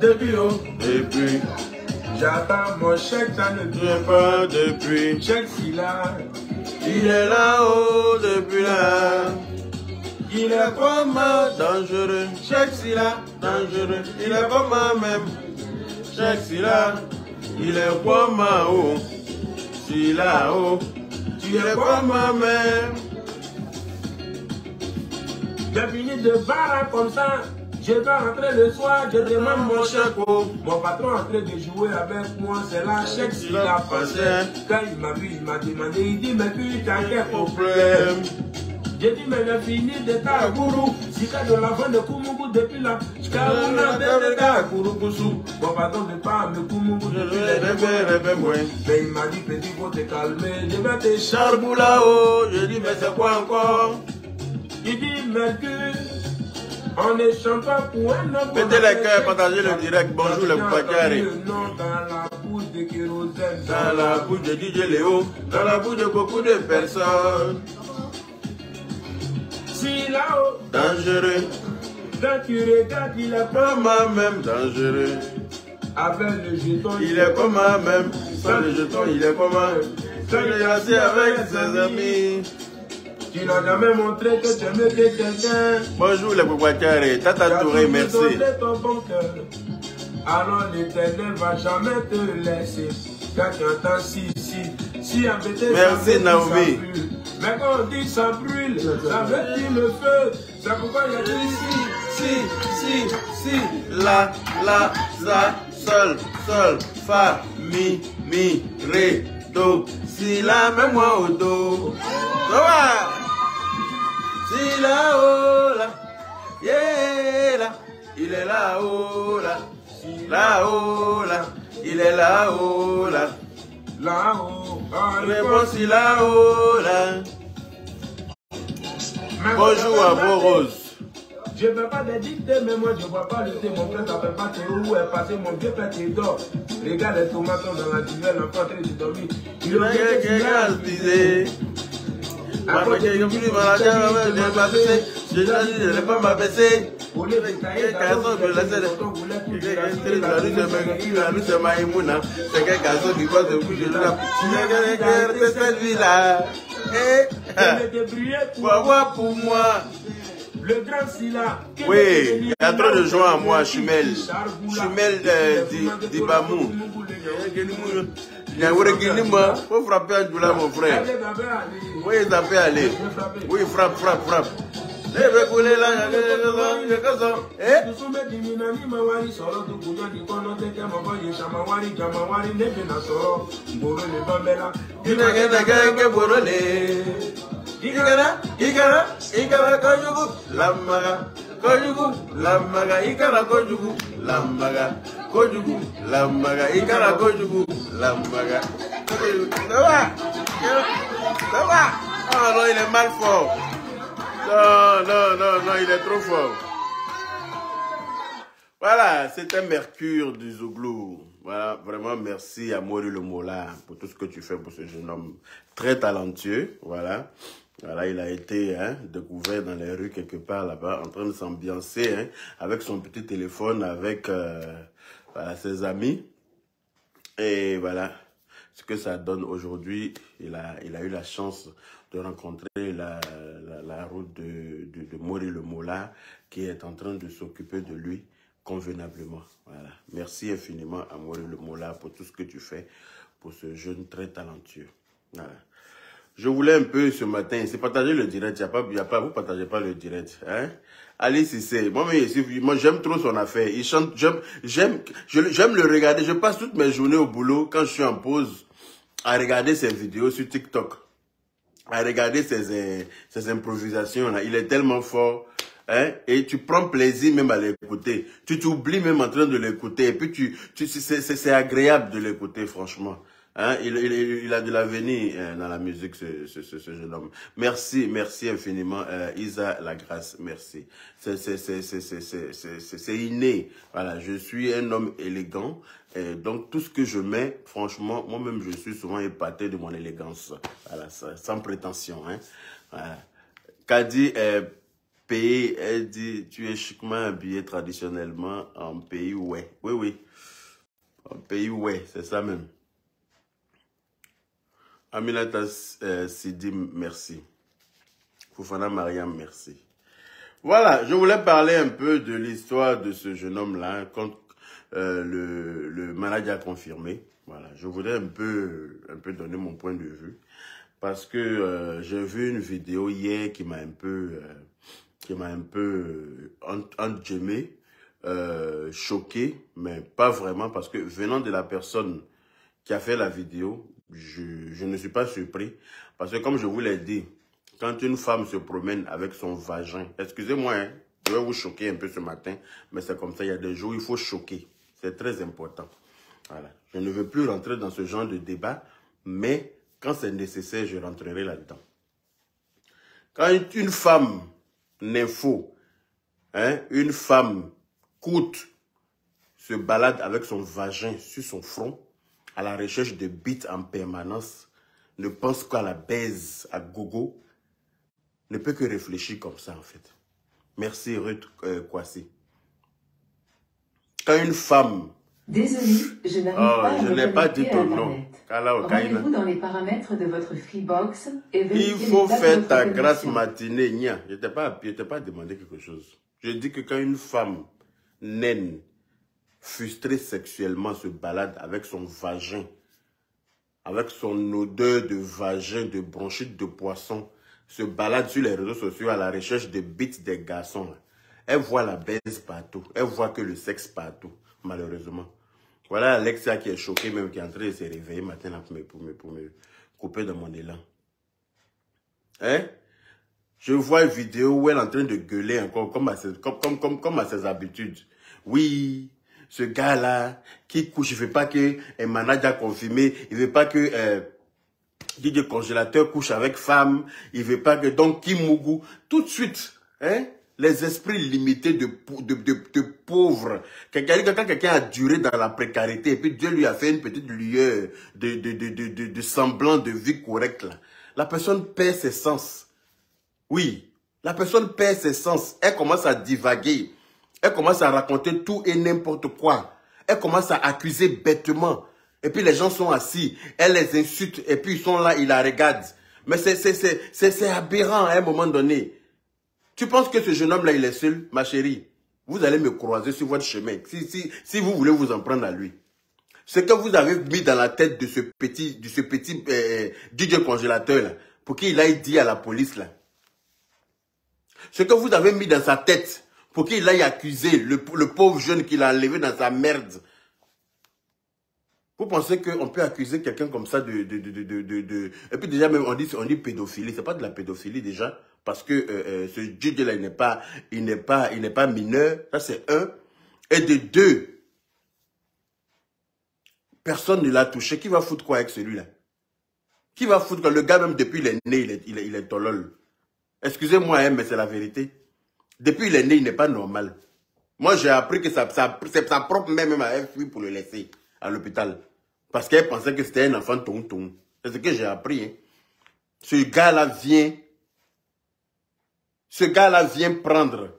Depuis, j'attends mon chèque, ça ne vient pas depuis. Chèque s'il là, il est là-haut depuis là. Il est vraiment dangereux. Chèque s'il là, dangereux. Il est vraiment même. Chèque s'il là, il est vraiment haut. Si là-haut, tu es vraiment même. J'ai fini de barrer comme ça. Je vais rentrer le soir, je demande mon chèque. Mon patron est en train de jouer avec moi, c'est la chèque s'il a passé. Quand il m'a vu, il m'a demandé, il dit, mais puis tu as quel problème? J'ai dit, mais j'ai fini de ta gourou. Si tu as de l'argent de Koumougou depuis là, je t'ai de ta gourou. Mon patron ne parle de Koumougou depuis là. Mais il m'a dit, petit, faut te calmer, je vais te charbouler là-haut. Je dis, mais c'est quoi encore? Il dit, Mercure. On ne chante pas pour un homme. Mettez les cœurs, partagez le direct. Bonjour les Boubacaré. Dans la bouche de kérosène, dans la bouche de DJ Léo, dans la bouche de beaucoup de personnes. Si là-haut, dangereux. Quand tu regardes, il est comme même dangereux. Avec le jeton, il est comme même. Sans le jeton, il est comme même. Quand il est assis avec ses amis. Tu n'as jamais montré que tu aimais quelqu'un. Bonjour les Boubacaré, Tata Touré, merci. Ton bon cœur. Alors l'Éternel va jamais te laisser. Quand tu entends si embêté, merci Naomi. Mais quand on dit ça brûle, ça veut dire le feu. C'est pourquoi il y a dit si, la, za, sol, fa, mi, ré, do. Si la, mets-moi au dos. Ça va? Si là-haut, là, yeah, là, il est là-haut, là, là-haut, là, il est là-haut, là, là-haut, réponse si là-haut, là. Bonjour à vos roses. Je ne veux pas te dicter, mais moi je ne vois pas lutter. Mon frère s'appelle pas Théo, où est passé mon vieux père qui dort. Regarde les tomates dans la duvel, l'enfant en train de dormir. Il a quelqu'un disait. Après que je suis malade, je vais m'abaisser. Je ne vais pas m'abaisser. Pour les récailler, la rue de Maïmouna. C'est quel garçon qui va se bouger là. C'est cette vie-là. Pour avoir pour moi. Le grand Silla. Oui, il y a trop de gens à moi, Chumel. Chumel d'Ibamou. Il faut frapper un douleur, mon frère. Oui, ça peut aller. Oui, frappe. Igara kojugu, lamaga, igara kojugu, lamaga, igara kojugu, lamaga. Ça va? Oh non, il est mal fort. Non, il est trop fort. Voilà, c'était Mercure du Zouglou. Voilà, vraiment merci à Mori le Mola pour tout ce que tu fais pour ce jeune homme très talentueux. Voilà, il a été découvert dans les rues quelque part là-bas, en train de s'ambiancer avec son petit téléphone, avec voilà, ses amis. Et voilà, ce que ça donne aujourd'hui, il a eu la chance de rencontrer la route de Mori le Mola qui est en train de s'occuper de lui convenablement. Voilà. Merci infiniment à Mori le Mola pour tout ce que tu fais pour ce jeune très talentueux. Voilà. Je voulais un peu ce matin, c'est partager le direct. Vous partagez pas le direct. Hein? Allez, si c'est. Moi j'aime trop son affaire. Il chante, j'aime le regarder. Je passe toutes mes journées au boulot quand je suis en pause à regarder ses vidéos sur TikTok. À regarder ses improvisations là. Il est tellement fort. Hein? Et tu prends plaisir même à l'écouter. Tu t'oublies même en train de l'écouter. Et puis c'est agréable de l'écouter, franchement. Hein? Il a de l'avenir dans la musique, ce jeune homme. Merci infiniment, Isa Lagrasse, merci. C'est inné. Voilà, je suis un homme élégant. Donc tout ce que je mets, franchement, moi-même je suis souvent épaté de mon élégance. Voilà, sans prétention. Hein? Voilà. Kadi pays, elle dit, tu es chiquement habillé traditionnellement en pays, ouais. Oui, oui. En pays, ouais, c'est ça même. Aminata Sidi, merci. Fofana Mariam, merci. Voilà, je voulais parler un peu de l'histoire de ce jeune homme-là, quand le manager a confirmé. Voilà, je voudrais un peu donner mon point de vue, parce que j'ai vu une vidéo hier qui m'a un peu, entre guillemets, choqué, mais pas vraiment, parce que venant de la personne qui a fait la vidéo, je ne suis pas surpris, parce que comme je vous l'ai dit, quand une femme se promène avec son vagin, excusez-moi, hein, je vais vous choquer un peu ce matin, mais c'est comme ça, il y a des jours où il faut choquer. C'est très important. Voilà. Je ne veux plus rentrer dans ce genre de débat, mais quand c'est nécessaire, je rentrerai là-dedans. Quand une femme nympho, hein, une femme courte, se balade avec son vagin sur son front, à la recherche de bites en permanence, ne pense qu'à la baise, à gogo, ne peut que réfléchir comme ça, en fait. Merci, Ruth Kwasi. Quand une femme... Désolé, je n'arrive pas à je n'ai pas dit ton nom. Rendez-vous dans les paramètres de votre Freebox et il faut faire ta grasse matinée. Nia. Je t'ai pas demandé quelque chose. Je dis que quand une femme naine, frustrée sexuellement, se balade avec son vagin, avec son odeur de vagin, de bronchite de poisson, se balade sur les réseaux sociaux à la recherche de bites des garçons. Elle voit la baise partout. Elle voit que le sexe partout, malheureusement. Voilà Alexia qui est choquée, même qui est en train de se réveiller matin pour me couper de mon élan. Hein? Je vois une vidéo où elle est en train de gueuler encore, comme à ses habitudes. Oui, ce gars-là, qui couche, il ne veut pas que un manager confirmé, il ne veut pas que DJ Congélateur couche avec femme, il ne veut pas que, donc, Kimougou, tout de suite, hein, les esprits limités de pauvres. Quand quelqu'un a duré dans la précarité, et puis Dieu lui a fait une petite lueur de semblant de vie correcte, là. La personne perd ses sens. Oui, la personne perd ses sens. Elle commence à divaguer. Elle commence à raconter tout et n'importe quoi. Elle commence à accuser bêtement. Et puis les gens sont assis. Elle les insulte. Et puis ils sont là, ils la regardent. Mais c'est aberrant à un moment donné. Tu penses que ce jeune homme-là, il est seul, ma chérie? Vous allez me croiser sur votre chemin. Si vous voulez vous en prendre à lui. Ce que vous avez mis dans la tête de ce petit DJ Congélateur, là, pour qu'il aille dire à la police, là. Ce que vous avez mis dans sa tête, pour qu'il aille accuser le pauvre jeune qu'il a enlevé dans sa merde. Vous pensez qu'on peut accuser quelqu'un comme ça Et puis déjà, même, on dit pédophilie. C'est pas de la pédophilie déjà. Parce que ce DJ-là, il n'est pas mineur. Ça, c'est un. Et de deux, personne ne l'a touché. Qui va foutre quoi avec celui-là? Qui va foutre quoi? Le gars, même depuis il est né, il est tolol. Excusez-moi, hein, mais c'est la vérité. Depuis il est né, il n'est pas normal. Moi, j'ai appris que sa propre mère même avait fui pour le laisser à l'hôpital. Parce qu'elle pensait que c'était un enfant tonton. C'est ce que j'ai appris. Hein. Ce gars-là vient prendre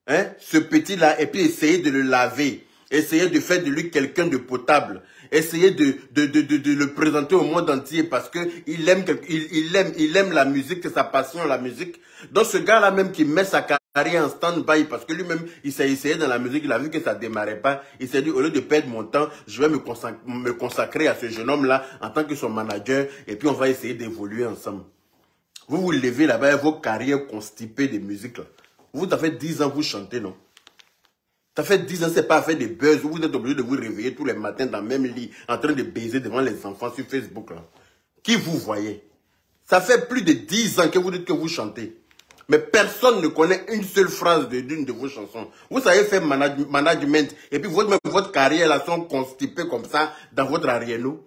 hein, ce petit-là et puis essayer de le laver. Essayer de faire de lui quelqu'un de potable. Essayer de le présenter au monde entier parce qu'il aime la musique, c'est sa passion, la musique. Donc ce gars-là même qui met sa carrière en stand-by parce que lui-même, il s'est essayé dans la musique, il a vu que ça ne démarrait pas. Il s'est dit, au lieu de perdre mon temps, je vais me consacrer à ce jeune homme-là en tant que son manager et puis on va essayer d'évoluer ensemble. Vous vous levez là-bas, vos carrières constipées de musique. Là. Vous, ça fait 10 ans que vous chantez, non? Ça fait 10 ans, c'est pas à faire des buzz. Vous êtes obligé de vous réveiller tous les matins dans le même lit, en train de baiser devant les enfants sur Facebook. Là. Qui vous voyez? Ça fait plus de 10 ans que vous dites que vous chantez. Mais personne ne connaît une seule phrase d'une de vos chansons. Vous savez faire management. Et puis votre carrière là sont constipées comme ça dans votre arrière-nous.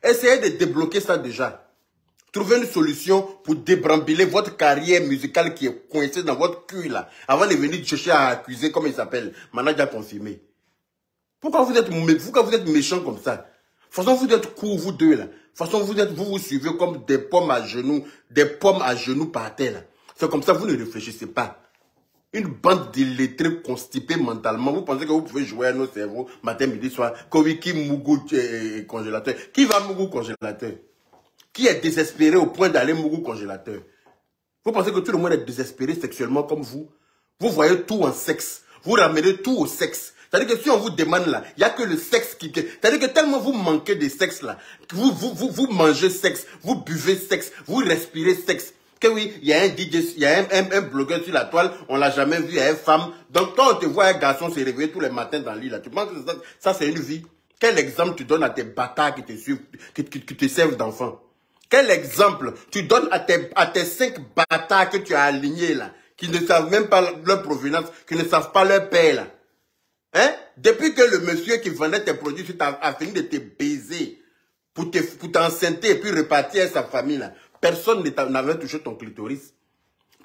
Essayez de débloquer ça déjà. Trouvez une solution pour débrambiler votre carrière musicale qui est coincée dans votre cul là. Avant de venir chercher à accuser, comme il s'appelle, manager confirmé. Pourquoi vous êtes méchant comme ça? De toute façon, vous êtes court, vous deux là. De toute façon, vous suivez comme des pommes à genoux par terre là. C'est comme ça, vous ne réfléchissez pas. Une bande d'illettrés constipés mentalement. Vous pensez que vous pouvez jouer à nos cerveaux matin, midi, soir. Qui Mougou congélateur. Qui va Mougou congélateur? Qui est désespéré au point d'aller Mougou congélateur? Vous pensez que tout le monde est désespéré sexuellement comme vous? Vous voyez tout en sexe. Vous ramenez tout au sexe. C'est-à-dire que si on vous demande là, il n'y a que le sexe qui... C'est-à-dire que tellement vous manquez de sexe là, vous mangez sexe, vous buvez sexe, vous respirez sexe. Que oui, il y a un DJ, il y a un blogueur sur la toile, on l'a jamais vu, il y a une femme. Donc quand on te voit un garçon se réveiller tous les matins dans le lit là, tu penses que ça c'est une vie? Quel exemple tu donnes à tes bâtards qui te suivent, qui te servent d'enfants? Quel exemple tu donnes à tes 5 bâtards que tu as alignés là, qui ne savent même pas leur provenance, qui ne savent pas leur père là? Hein? Depuis que le monsieur qui vendait tes produits a fini de te baiser pour t'enceintrer et puis repartir à sa famille là, personne n'avait touché ton clitoris.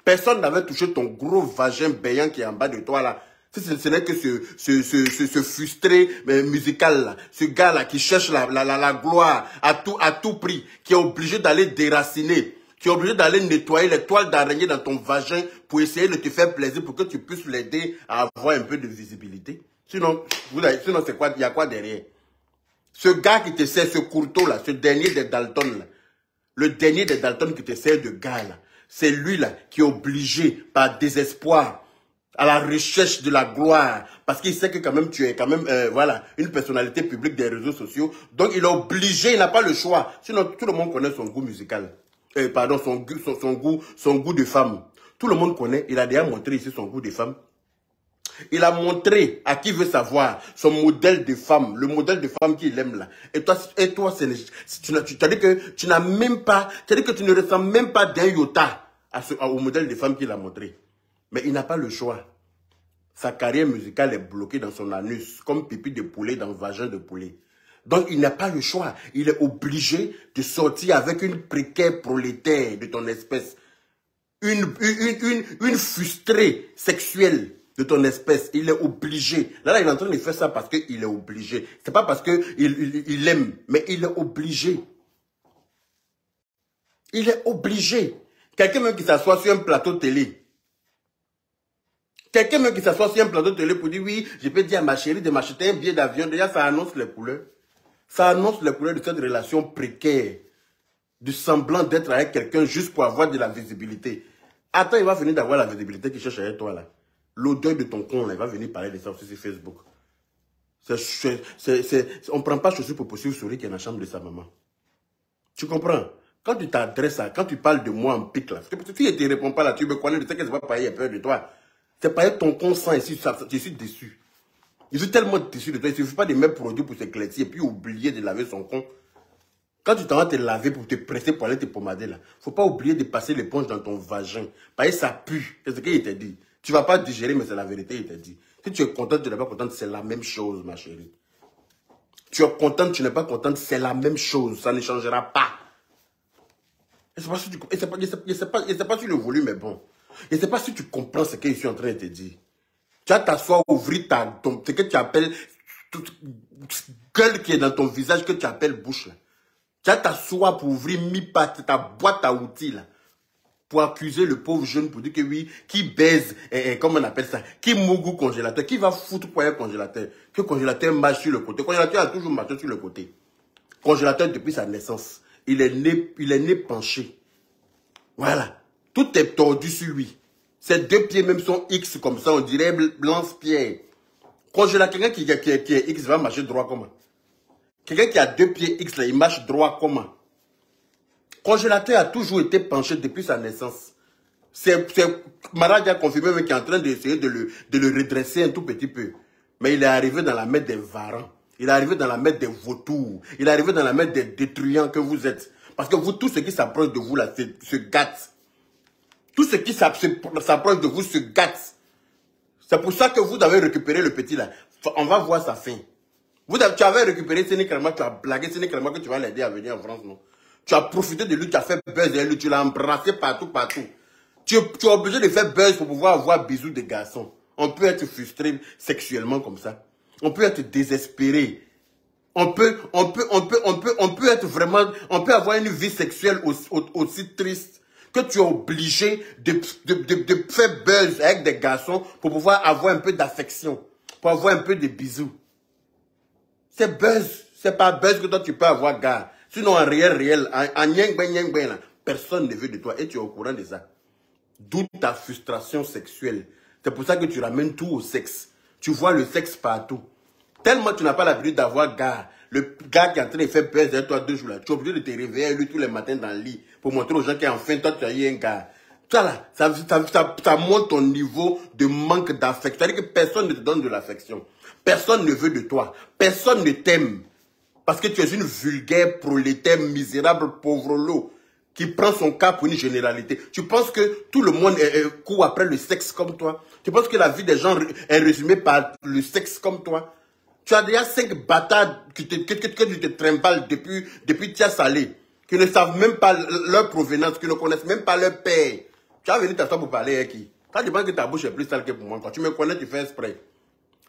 Personne n'avait touché ton gros vagin béant qui est en bas de toi là. Ce n'est que ce frustré musical là, ce gars là qui cherche la gloire à tout prix, qui est obligé d'aller déraciner, qui est obligé d'aller nettoyer les toiles d'araignée dans ton vagin pour essayer de te faire plaisir, pour que tu puisses l'aider à avoir un peu de visibilité. Sinon c'est quoi? Il y a quoi derrière? Ce gars qui te sert, ce courteau là, ce dernier des Dalton là, le dernier des Dalton qui te sert de gars là, c'est lui là qui est obligé par désespoir, à la recherche de la gloire, parce qu'il sait que quand même tu es quand même voilà, une personnalité publique des réseaux sociaux, donc il est obligé, il n'a pas le choix. Sinon tout le monde connaît son goût musical, pardon, son goût de femme. Tout le monde connaît, il a déjà montré ici son goût de femme. Il a montré à qui veut savoir son modèle de femme, le modèle de femme qu'il aime là. Et toi tu as dit que tu n'as même pas, tu as dit que tu ne ressembles même pas d'un iota au modèle de femme qu'il a montré. Mais il n'a pas le choix. Sa carrière musicale est bloquée dans son anus, comme pipi de poulet dans le vagin de poulet. Donc il n'a pas le choix. Il est obligé de sortir avec une précaire prolétaire de ton espèce. Une frustrée sexuelle de ton espèce. Il est obligé. Là, il est en train de faire ça parce qu'il est obligé. C'est pas parce qu'il aime, mais il est obligé. Il est obligé. Quelqu'un même qui s'assoit sur un plateau télé. Quelqu'un même qui s'assoit sur un plateau télé pour dire oui, je peux dire à ma chérie de m'acheter un billet d'avion. Déjà, ça annonce les couleurs. Ça annonce les couleurs de cette relation précaire. Du semblant d'être avec quelqu'un juste pour avoir de la visibilité. Attends, il va venir d'avoir la visibilité qu'il cherche avec toi là. L'odeur de ton con là, il va venir parler de ça aussi sur Facebook. On ne prend pas chaussure pour poursuivre souris qui est dans la chambre de sa maman. Tu comprends? Quand tu t'adresses à, quand tu parles de moi en pique là, si elle ne te répond pas là, tu me connais, tu sais qu'elle ne va pas payer, peur de toi. C'est pas ton consent ici, je suis déçu. Je suis tellement déçu de toi, il ne suffit pas de mettre produit pour s'éclaircir et puis oublier de laver son con. Quand tu t'en vas te laver pour te presser pour aller te pomader là, faut pas oublier de passer l'éponge dans ton vagin. Parce que ça pue, c'est ce qu'il t'a dit. Tu vas pas digérer, mais c'est la vérité, il t'a dit. Si tu es contente, tu n'es pas contente, c'est la même chose, ma chérie. Tu es contente, tu n'es pas contente, c'est la même chose, ça ne changera pas. Je ne sais pas si le volume est bon. Je ne sais pas si tu comprends ce que je suis en train de te dire. Tu vas t'asseoir, ouvrir ce que tu appelles, gueule qui est dans ton visage, que tu appelles bouche là. Tu vas t'asseoir pour ouvrir mi-patte, ta boîte à outils là. Pour accuser le pauvre jeune, pour dire que oui, qui baise, comment on appelle ça, qui mougou congélateur, qui va foutre quoi un congélateur, que congélateur marche sur le côté. Congélateur a toujours marché sur le côté. Congélateur depuis sa naissance. Il est né penché. Voilà. Tout est tordu sur lui. Ses 2 pieds même sont X comme ça, on dirait lance-pierre. Congélateur, quelqu'un qui est X va marcher droit comment? Quelqu'un qui a 2 pieds X là, il marche droit comment? Congélateur a toujours été penché depuis sa naissance. C'est Maradi a confirmé qu'il est en train d'essayer de le redresser un tout petit peu. Mais il est arrivé dans la mètre des varans. Il est arrivé dans la mètre des vautours. Il est arrivé dans la mètre des détruisants que vous êtes. Parce que vous, tout ce qui s'approche de vous là, se gâte. Tout ce qui s'approche de vous se gâte. C'est pour ça que vous avez récupéré le petit là. On va voir sa fin. Tu avais récupéré Séné Krama, tu as blagué Séné Krama que tu vas l'aider à venir en France, non? Tu as profité de lui, tu as fait buzz de lui, tu l'as embrassé partout. Tu es obligé de faire buzz pour pouvoir avoir bisous de garçons. On peut être frustré sexuellement comme ça. On peut être désespéré. On peut être vraiment, on peut avoir une vie sexuelle aussi triste que tu es obligé de faire buzz avec des garçons pour pouvoir avoir un peu d'affection, pour avoir un peu de bisous. C'est buzz. C'est pas buzz que toi tu peux avoir, gars. Sinon, en réel, en nyeng là, personne ne veut de toi et tu es au courant de ça. D'où ta frustration sexuelle. C'est pour ça que tu ramènes tout au sexe. Tu vois le sexe partout. Tellement tu n'as pas l'habitude d'avoir gars. Le gars qui est en train de faire buzz derrière toi 2 jours là. Tu es obligé de te réveiller lui tous les matins dans le lit pour montrer aux gens qu'enfin toi tu as eu un gars. Ça là, ça montre ton niveau de manque d'affection. C'est-à-dire que personne ne te donne de l'affection. Personne ne veut de toi. Personne ne t'aime. Parce que tu es une vulgaire prolétaire misérable pauvre lot qui prend son cas pour une généralité. Tu penses que tout le monde court après le sexe comme toi? Tu penses que la vie des gens est résumée par le sexe comme toi? Tu as déjà 5 bâtards que tu te trimbales depuis Tia Salé, qui ne savent même pas leur provenance, qui ne connaissent même pas leur père. Tu as venu t'asseoir pour parler avec qui? Quand tu penses que ta bouche est plus sale que pour moi, quand tu me connais, tu fais exprès.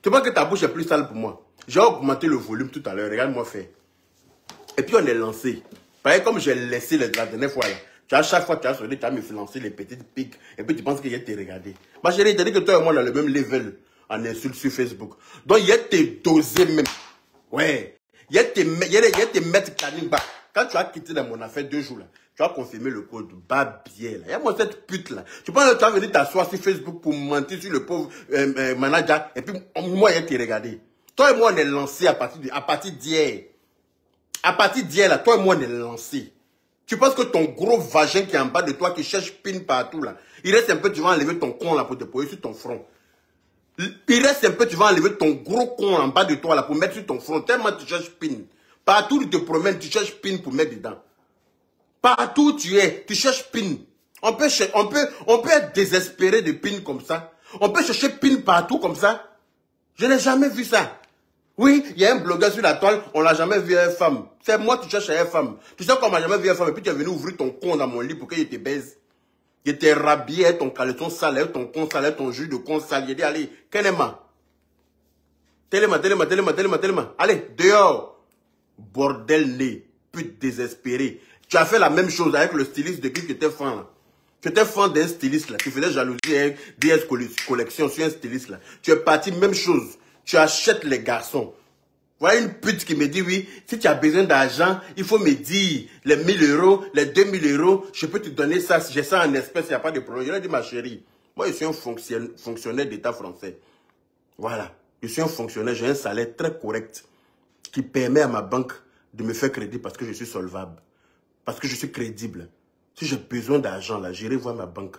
Tu penses que ta bouche est plus sale pour moi? J'ai augmenté le volume tout à l'heure, regarde-moi faire. Et puis on est lancé. Pareil comme j'ai laissé la dernière fois là. Tu as chaque fois tu as sonné, tu as me fait lancer les petites piques. Et puis tu penses qu'il y a te regarder. Ma chérie, tu as dit que toi et moi on a le même level en insulte sur Facebook. Donc il y a te doser même. Ouais. Il y a te mettre Kanimba. Quand tu as quitté dans mon affaire 2 jours là, tu as confirmé le code Babiel. Il y a moi cette pute là. Tu penses que tu as venu t'asseoir sur Facebook pour mentir sur le pauvre manager. Et puis moi il y a te regarder. Toi et moi on est lancé à partir d'hier. À partir d'hier, là, toi et moi, on est lancés. Tu penses que ton gros vagin qui est en bas de toi, qui cherche pin partout, là, il reste un peu, tu vas enlever ton con, là, pour te poser sur ton front. Il reste un peu, tu vas enlever ton gros con en bas de toi, là, pour mettre sur ton front. Tellement tu cherches pin. Partout où tu te promènes, tu cherches pin pour mettre dedans. Partout où tu es, tu cherches pin. On peut être désespéré de pin comme ça. On peut chercher pin partout comme ça. Je n'ai jamais vu ça. Oui, il y a un blogueur sur la toile, on l'a jamais vu une femme. C'est moi qui cherche une femme. Tu sais qu'on m'a jamais vu une femme et puis tu es venu ouvrir ton con dans mon lit pour qu'il te baise. Il t'est rhabillé, ton caleçon sale, ton con sale, ton jus de con sale. Il dit, allez, Kenema. Téléma. Allez, dehors. Bordel né, pute désespéré. Tu as fait la même chose avec le styliste de qui tu étais fan là. Tu étais fan d'un styliste là. Tu faisais jalousie avec DS Collection sur un styliste là. Tu es parti, même chose. Tu achètes les garçons. Voilà une pute qui me dit, oui, si tu as besoin d'argent, il faut me dire les 1000 euros, les 2000 euros, je peux te donner ça, j'ai ça en espèces, il n'y a pas de problème. Je lui ai dit, ma chérie, moi je suis un fonctionnaire d'État français. Voilà, je suis un fonctionnaire, j'ai un salaire très correct qui permet à ma banque de me faire crédit parce que je suis solvable, parce que je suis crédible. Si j'ai besoin d'argent, là, j'irai voir ma banque.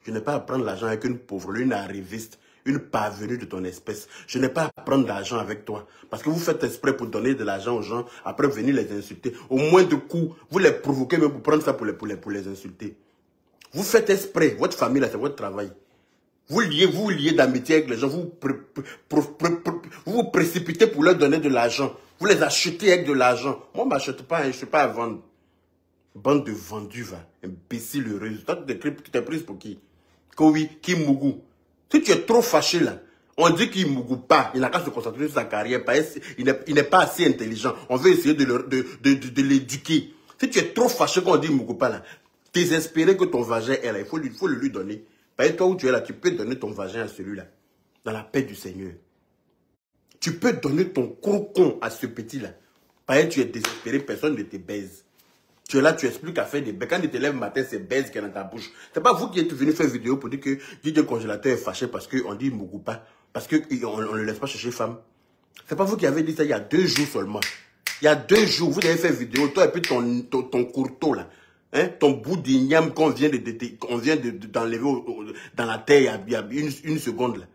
Je n'ai pas à prendre l'argent avec une pauvre, une arriviste, une parvenue de ton espèce. Je n'ai pas à prendre l'argent avec toi. Parce que vous faites exprès pour donner de l'argent aux gens, après venir les insulter. Au moindre coup, vous les provoquez même pour prendre ça pour les insulter. Vous faites exprès. Votre famille, là, c'est votre travail. Vous liez d'amitié avec les gens. Vous vous précipitez pour leur donner de l'argent. Vous les achetez avec de l'argent. Moi, je ne m'achète pas, je ne suis pas à vendre. Bande de vendus, va. Imbécile heureux. Toi, tu t'es prise pour qui? Kowi, qui Mougou. Si tu es trop fâché là, on dit qu'il ne mougou pas, il n'a qu'à se concentrer sur sa carrière, il n'est pas assez intelligent. On veut essayer de l'éduquer. Si tu es trop fâché quand on dit qu'il ne mougou pas là, désespéré que ton vagin est là, il faut le lui donner. Parce que toi où tu es là, tu peux donner ton vagin à celui-là, dans la paix du Seigneur. Tu peux donner ton crocon à ce petit-là. Parce que tu es désespéré, personne ne te baise. Tu es là, tu expliques à faire des becs. Quand tu te lèves le matin, c'est baise qui est dans ta bouche. C'est pas vous qui êtes venu faire vidéo pour dire que DJ Congélateur est fâché parce qu'on dit Mougou pas. Parce qu'on ne le laisse pas chercher femme. C'est pas vous qui avez dit ça il y a 2 jours seulement. Il y a 2 jours, vous avez fait vidéo, toi et puis ton courteau là. Hein, ton bout d'igname qu'on vient d'enlever dans la terre il y a une seconde là.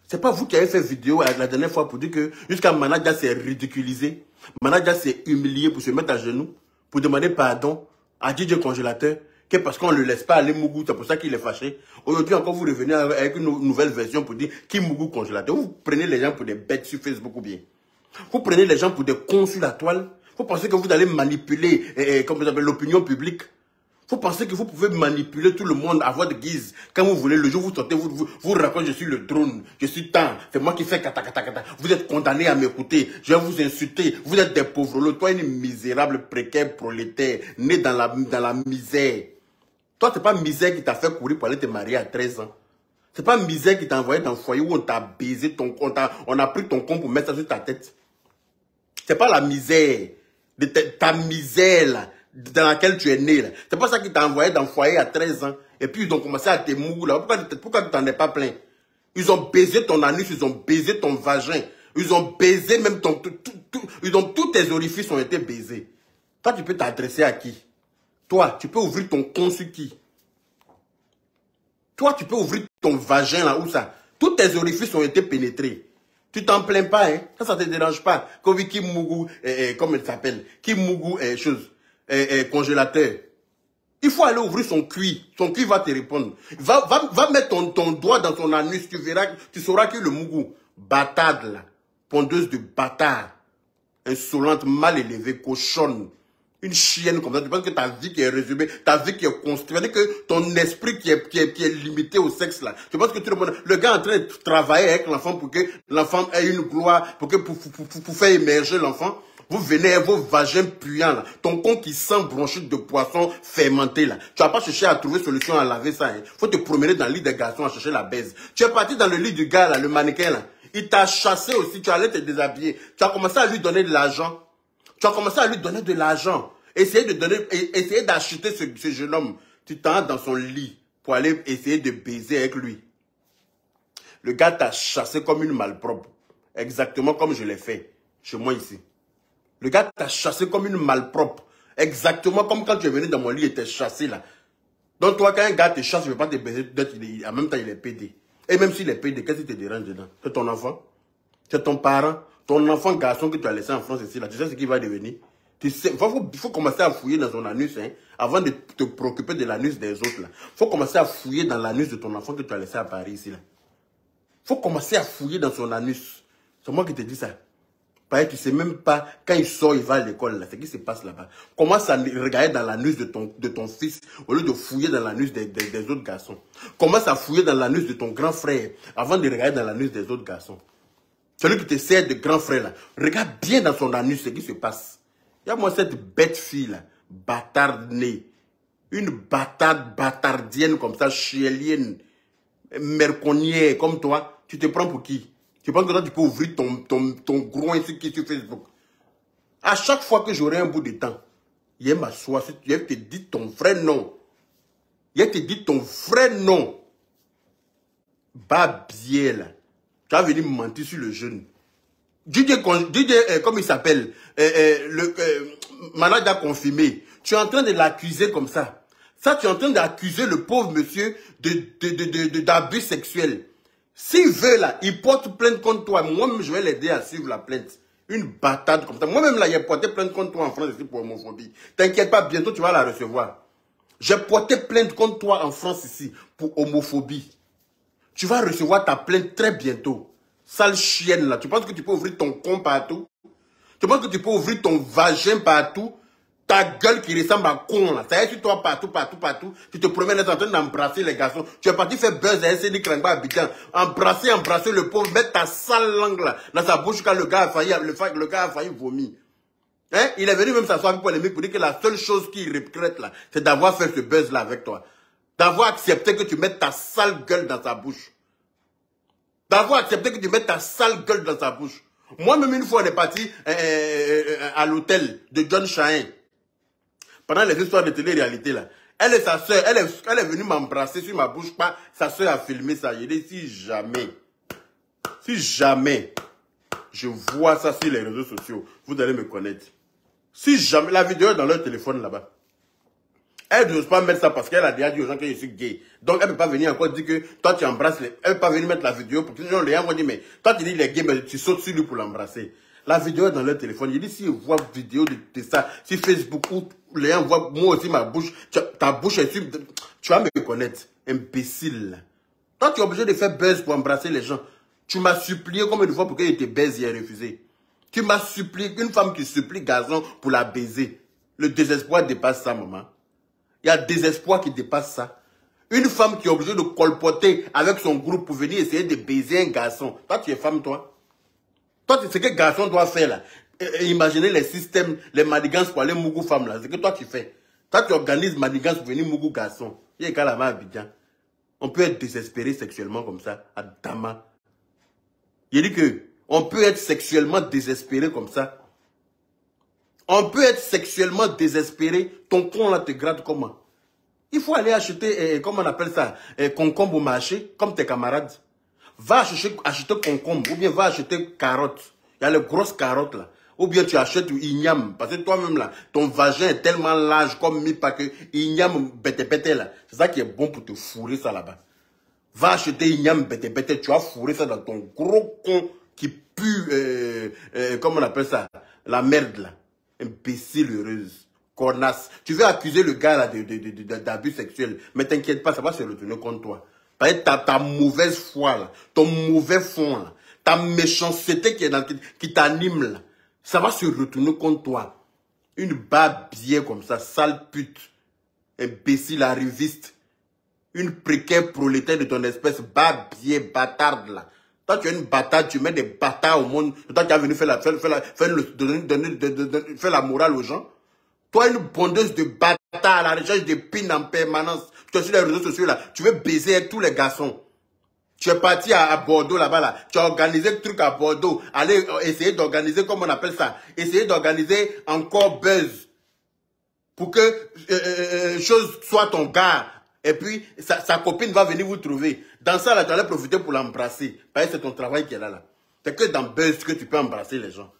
C'est pas vous qui avez fait vidéo la dernière fois pour dire que jusqu'à Manaja s'est ridiculisé. Manaja s'est humilié pour se mettre à genoux. Pour demander pardon à DJ Congélateur, que parce qu'on ne le laisse pas aller Mougou, c'est pour ça qu'il est fâché. Aujourd'hui encore, vous revenez avec une nouvelle version pour dire qui Mougou Congélateur. Vous prenez les gens pour des bêtes sur Facebook ou bien. Vous prenez les gens pour des cons sur la toile. Vous pensez que vous allez manipuler l'opinion publique. Vous pensez que vous pouvez manipuler tout le monde à votre guise. Quand vous voulez, le jour où vous sortez, vous racontez, je suis le drone, je suis tant, c'est moi qui fais kata. Vous êtes condamné à m'écouter, je vais vous insulter. Vous êtes des pauvres lots, toi une misérable précaire prolétaire, né dans la misère. Toi, c'est pas misère qui t'a fait courir pour aller te marier à 13 ans. C'est pas misère qui t'a envoyé dans le foyer où on t'a baisé, on a pris ton con pour mettre ça sur ta tête. C'est pas la misère, de ta misère là, dans laquelle tu es né là. C'est pas ça qui t'a envoyé dans le foyer à 13 ans. Et puis ils ont commencé à te mouiller là. Pourquoi tu t'en es pas plein? Ils ont baisé ton anus, ils ont baisé ton vagin. Ils ont baisé même ton... tous tes orifices ont été baisés. Toi, tu peux t'adresser à qui? Toi, tu peux ouvrir ton con sur qui? Toi, tu peux ouvrir ton vagin là, où ça? Tous tes orifices ont été pénétrés. Tu t'en plains pas, hein? Ça te dérange pas. Kovi Kimougou, comment il s'appelle? Kimougou, congélateur. Il faut aller ouvrir son cuit. Son cuit va te répondre. Va mettre ton doigt dans son anus. Tu verras, tu sauras que le mougou, bâtarde là, pondeuse de bâtard, insolente, mal élevée, cochonne, une chienne comme ça. Tu penses que ta vie qui est résumée, ta vie qui est construite, c'est-à-dire que ton esprit qui est limité au sexe là. Tu penses que tout le gars est en train de travailler avec l'enfant pour que l'enfant ait une gloire, pour faire émerger l'enfant. Vous venez, vos vagins puants là, ton con qui sent bronchite de poisson fermenté là. Tu vas pas chercher à trouver solution à laver ça. Hein. Faut te promener dans le lit des garçons à chercher la baise. Tu es parti dans le lit du gars là, le mannequin là. Il t'a chassé aussi, tu allais te déshabiller. Tu as commencé à lui donner de l'argent. Tu as commencé à lui donner de l'argent. Essayer d'acheter ce jeune homme. Tu t'en dans son lit pour aller essayer de baiser avec lui. Le gars t'a chassé comme une malpropre. Exactement comme je l'ai fait chez moi ici. Le gars t'a chassé comme une malpropre. Exactement comme quand tu es venu dans mon lit et t'es chassé là. Donc toi, quand un gars te chasse, il ne veut pas te baiser, en même temps il est pédé. Et même s'il est pédé, qu'est-ce qui te dérange dedans? C'est ton enfant? C'est ton parent? Ton enfant garçon que tu as laissé en France ici là, tu sais ce qu'il va devenir? Il faut commencer à fouiller dans son anus, hein, avant de te préoccuper de l'anus des autres là. Il faut commencer à fouiller dans l'anus de ton enfant que tu as laissé à Paris ici là. Il faut commencer à fouiller dans son anus. C'est moi qui te dis ça. Pareil, tu ne sais même pas, quand il sort, il va à l'école, là, ce qui se passe là-bas. Commence à regarder dans l'anus de ton fils, au lieu de fouiller dans l'anus des autres garçons. Commence à fouiller dans l'anus de ton grand frère, avant de regarder dans l'anus des autres garçons. Celui qui te sert de grand frère, là, regarde bien dans son anus ce qui se passe. Il y a moi cette bête fille, là, bâtarde née. Une bâtardienne comme ça, chielienne, merconnière comme toi, tu te prends pour qui? Tu penses que toi, tu peux ouvrir ton groin sur Facebook. À chaque fois que j'aurai un bout de temps, il m'assoit, il te dit ton vrai nom. Il te dit ton vrai nom. Babier, là. Tu as venu me mentir sur le jeune. DJ comme il s'appelle, Malade a confirmé. Tu es en train de l'accuser comme ça. Ça, tu es en train d'accuser le pauvre monsieur d'abus sexuel. S'il veut là, il porte plainte contre toi. Moi-même, je vais l'aider à suivre la plainte. Une bâtarde comme ça. Moi-même là, j'ai porté plainte contre toi en France ici pour homophobie. T'inquiète pas, bientôt tu vas la recevoir. J'ai porté plainte contre toi en France ici pour homophobie. Tu vas recevoir ta plainte très bientôt. Sale chienne là. Tu penses que tu peux ouvrir ton con partout? Tu penses que tu peux ouvrir ton vagin partout? Ta gueule qui ressemble à con là. Ça y est sur toi partout. Tu te promènes en train d'embrasser les garçons. Tu es parti faire buzz à SNI Krangba Abidjan. Embrasser le pauvre. Mettre ta sale langue là dans sa bouche quand le gars a failli vomir. Hein? Il est venu même s'asseoir pour les mecs pour dire que la seule chose qu'il regrette là, c'est d'avoir fait ce buzz là avec toi. D'avoir accepté que tu mettes ta sale gueule dans sa bouche. D'avoir accepté que tu mettes ta sale gueule dans sa bouche. Moi-même, une fois, on est parti à l'hôtel de John Chahin. Pendant les histoires de télé-réalité, là. Elle et sa soeur, elle est venue m'embrasser sur ma bouche. Pas, sa soeur a filmé ça. Je dis, si jamais, je vois ça sur les réseaux sociaux, vous allez me connaître. Si jamais, la vidéo est dans leur téléphone là-bas. Elle n'ose pas mettre ça parce qu'elle a déjà dit aux gens que je suis gay. Donc, elle ne peut pas venir encore dire que toi, tu embrasses les... Elle ne peut pas venir mettre la vidéo pour que les gens vont dire, mais toi, tu dis il est gay, mais tu sautes sur lui pour l'embrasser. La vidéo est dans leur téléphone. Je dis, si je vois vidéo de ça, si Facebook, où les gens voient moi aussi ma bouche, ta bouche est sur... Tu vas me connaître, imbécile. Toi, tu es obligé de faire buzz pour embrasser les gens. Tu m'as supplié combien de fois pour que je te baise, j'ai refusé. Tu m'as supplié, une femme qui supplie garçon pour la baiser. Le désespoir dépasse ça, maman. Il y a désespoir qui dépasse ça. Une femme qui est obligée de colpoter avec son groupe pour venir essayer de baiser un garçon. Toi, tu es femme, toi. Toi, c'est ce que garçon doit faire, là. Imaginez les systèmes, les manigances pour aller mougou femme, là. C'est ce que toi, tu fais. Toi, tu organises manigance pour venir Mougou garçon. Il y a là-bas à Abidjan. On peut être désespéré sexuellement comme ça, à Dama. Il dit que on peut être sexuellement désespéré comme ça. On peut être sexuellement désespéré. Ton con là te gratte comment? Il faut aller acheter, comment on appelle ça, concombre au marché, comme tes camarades. Va acheter concombre, ou bien va acheter carottes. Il y a les grosses carottes là. Ou bien tu achètes igname. Parce que toi-même là, ton vagin est tellement large comme mi-pas que igname bête là. C'est ça qui est bon pour te fourrer ça là-bas. Va acheter igname bête, tu vas fourrer ça dans ton gros con qui pue, comment on appelle ça, la merde là. Imbécile heureuse. Connasse. Tu veux accuser le gars là d'abus sexuel. Mais t'inquiète pas, ça va se retourner contre toi. Parce que ta mauvaise foi là, ton mauvais fond là, ta méchanceté qui t'anime là, ça va se retourner contre toi. Une barbe bien comme ça, sale pute, imbécile arriviste, une précaire prolétaire de ton espèce, barbe bien bâtarde là. Toi, tu es une bâtarde, tu mets des bâtards au monde. Toi, tu as venu faire la morale aux gens. Toi, une bondeuse de bâtards à la recherche de pins en permanence. Tu es sur les réseaux sociaux là. Tu veux baiser avec tous les garçons. Tu es parti à Bordeaux là-bas là. Tu as organisé le truc à Bordeaux. Allez essayer d'organiser, comment on appelle ça. Essayer d'organiser encore buzz. Pour que chose soit ton gars. Et puis, sa copine va venir vous trouver. Dans ça, là, tu allais profiter pour l'embrasser. Parce que c'est ton travail qui est là. C'est que dans Buzz que tu peux embrasser les gens.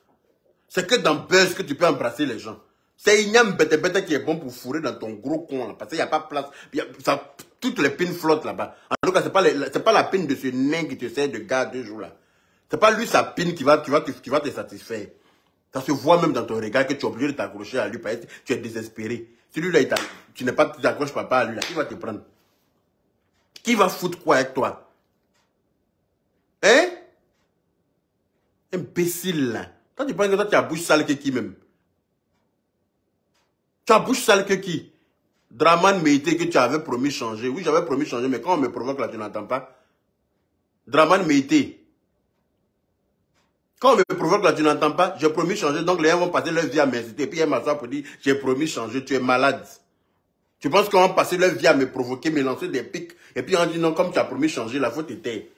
C'est que dans Buzz que tu peux embrasser les gens. C'est Ignam bête qui est bon pour fourrer dans ton gros con. Là, parce qu'il n'y a pas de place. Toutes les pines flottent là-bas. En tout cas, c'est pas la pine de ce nain qui te sert de gars 2 jours là. C'est pas lui sa pine qui va te satisfaire. Ça se voit même dans ton regard que tu es obligé de t'accrocher à lui parce que tu es désespéré. Si lui là, tu t'accroches pas à lui là, qui va te prendre? Qui va foutre quoi avec toi? Hein? Imbécile là. Toi tu penses que toi tu as bouche sale que qui même? Tu as bouche sale que qui? Draman Meïté que tu avais promis changer. Oui, j'avais promis changer, mais quand on me provoque là, tu n'entends pas. Draman Meïté. Quand on me provoque là, tu n'entends pas. J'ai promis changer, donc les gens vont passer leur vie à m'inciter. Et puis ils m'assoient pour dire, j'ai promis changer, tu es malade. Tu penses qu'on va passer leur vie à me provoquer, me lancer des pics. Et puis on dit non, comme tu as promis changer, la faute était.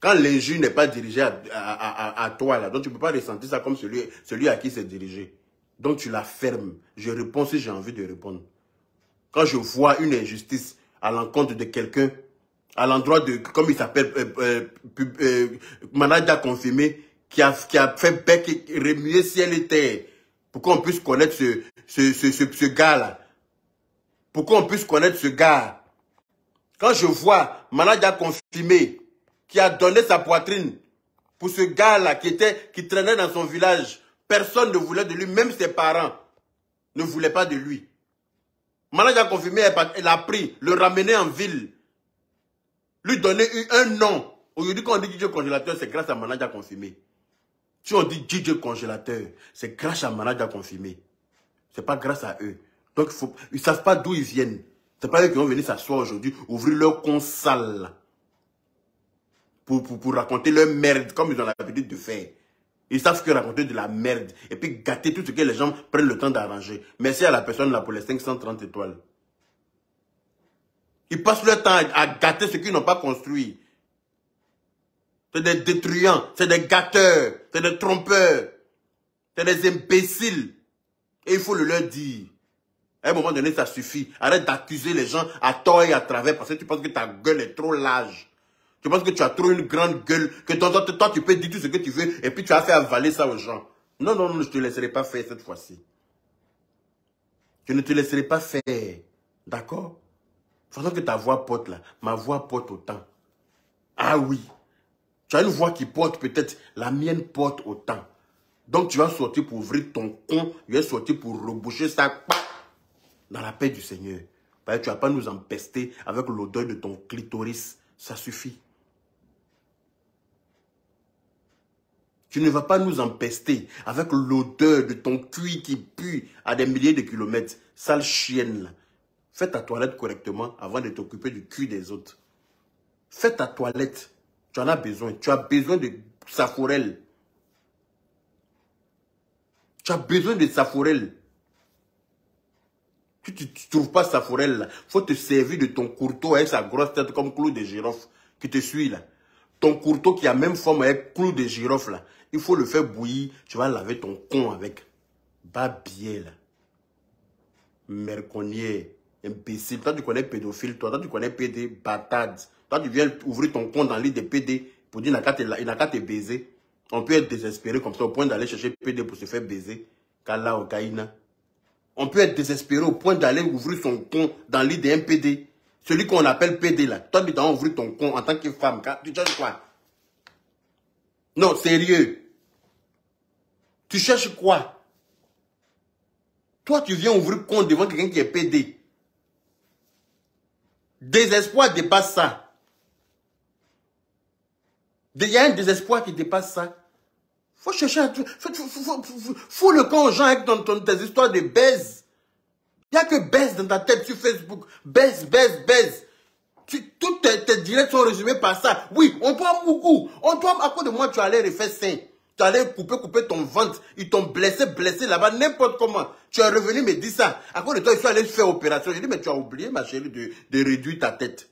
Quand l'injure n'est pas dirigée à toi, là, donc tu ne peux pas ressentir ça comme celui à qui c'est dirigé. Donc tu la fermes. Je réponds si j'ai envie de répondre. Quand je vois une injustice à l'encontre de quelqu'un, à l'endroit de, comme il s'appelle, manager confirmé, qui a fait bec et remuer ciel et terre, pour qu'on puisse connaître ce gars-là. Pour qu'on puisse connaître ce gars. Quand je vois manager confirmé, qui a donné sa poitrine pour ce gars-là qui traînait dans son village, personne ne voulait de lui, même ses parents ne voulaient pas de lui. Manager confirmé, elle a pris, le ramener en ville, lui donner un nom. Aujourd'hui, quand on dit DJ congélateur, c'est grâce à manager confirmé. Si on dit DJ congélateur, c'est grâce à manager confirmé. C'est pas grâce à eux. Donc, ils ne savent pas d'où ils viennent. C'est pas eux qui vont venir s'asseoir aujourd'hui, ouvrir leur con sale pour raconter leur merde, comme ils ont l'habitude de faire. Ils savent que raconter de la merde et puis gâter tout ce que les gens prennent le temps d'arranger. Merci à la personne là pour les 530 étoiles. Ils passent leur temps à gâter ce qu'ils n'ont pas construit. C'est des détruisants, c'est des gâteurs, c'est des trompeurs, c'est des imbéciles. Et il faut le leur dire. À un moment donné, ça suffit. Arrête d'accuser les gens à tort et à travers parce que tu penses que ta gueule est trop large. Tu penses que tu as trop une grande gueule, que toi, tu peux dire tout ce que tu veux et puis tu as fait avaler ça aux gens. Non, non, non, je ne te laisserai pas faire cette fois-ci. Je ne te laisserai pas faire. D'accord? Façon que ta voix porte là, ma voix porte autant. Ah oui. Tu as une voix qui porte peut-être, la mienne porte autant. Donc tu vas sortir pour ouvrir ton con, tu vas sortir pour reboucher ça dans la paix du Seigneur. Parce que tu ne vas pas nous empester avec l'odeur de ton clitoris. Ça suffit. Tu ne vas pas nous empester avec l'odeur de ton cuir qui pue à des milliers de kilomètres. Sale chienne là. Fais ta toilette correctement avant de t'occuper du cul des autres. Fais ta toilette. Tu en as besoin. Tu as besoin de saforel. Tu as besoin de saforel. Tu ne trouves pas sa forêt là. Faut te servir de ton couteau avec sa grosse tête comme clou de girofle qui te suit là. Ton couteau qui a même forme avec clou de girofle là. Il faut le faire bouillir. Tu vas laver ton con avec. Babier là. Merconnier. Imbécile. Toi tu connais pédophile. Toi tu connais PD. Batade. Toi tu viens ouvrir ton compte dans l'île des PD pour dire il n'a qu'à te baiser. On peut être désespéré comme ça au point d'aller chercher PD pour se faire baiser. Kala ou Kaina. On peut être désespéré au point d'aller ouvrir son compte dans l'île des MPD. Celui qu'on appelle PD là. Toi tu dois ouvrir ton compte en tant que femme. Tu cherches quoi? Non, sérieux. Tu cherches quoi? Toi, tu viens ouvrir compte devant quelqu'un qui est PD. Désespoir dépasse ça. Il y a un désespoir qui dépasse ça. Faut chercher un truc. Faut le camp aux gens avec tes histoires de baise. Il n'y a que baise dans ta tête sur Facebook. Baise. Toutes tes directs sont résumés par ça. Oui, on doit beaucoup. À cause de moi, tu allais refaire sein. Tu allais couper ton ventre. Ils t'ont blessé là-bas, n'importe comment. Tu es revenu me dire ça. À cause de toi, il faut aller faire opération. Je dis, mais tu as oublié, ma chérie, de réduire ta tête.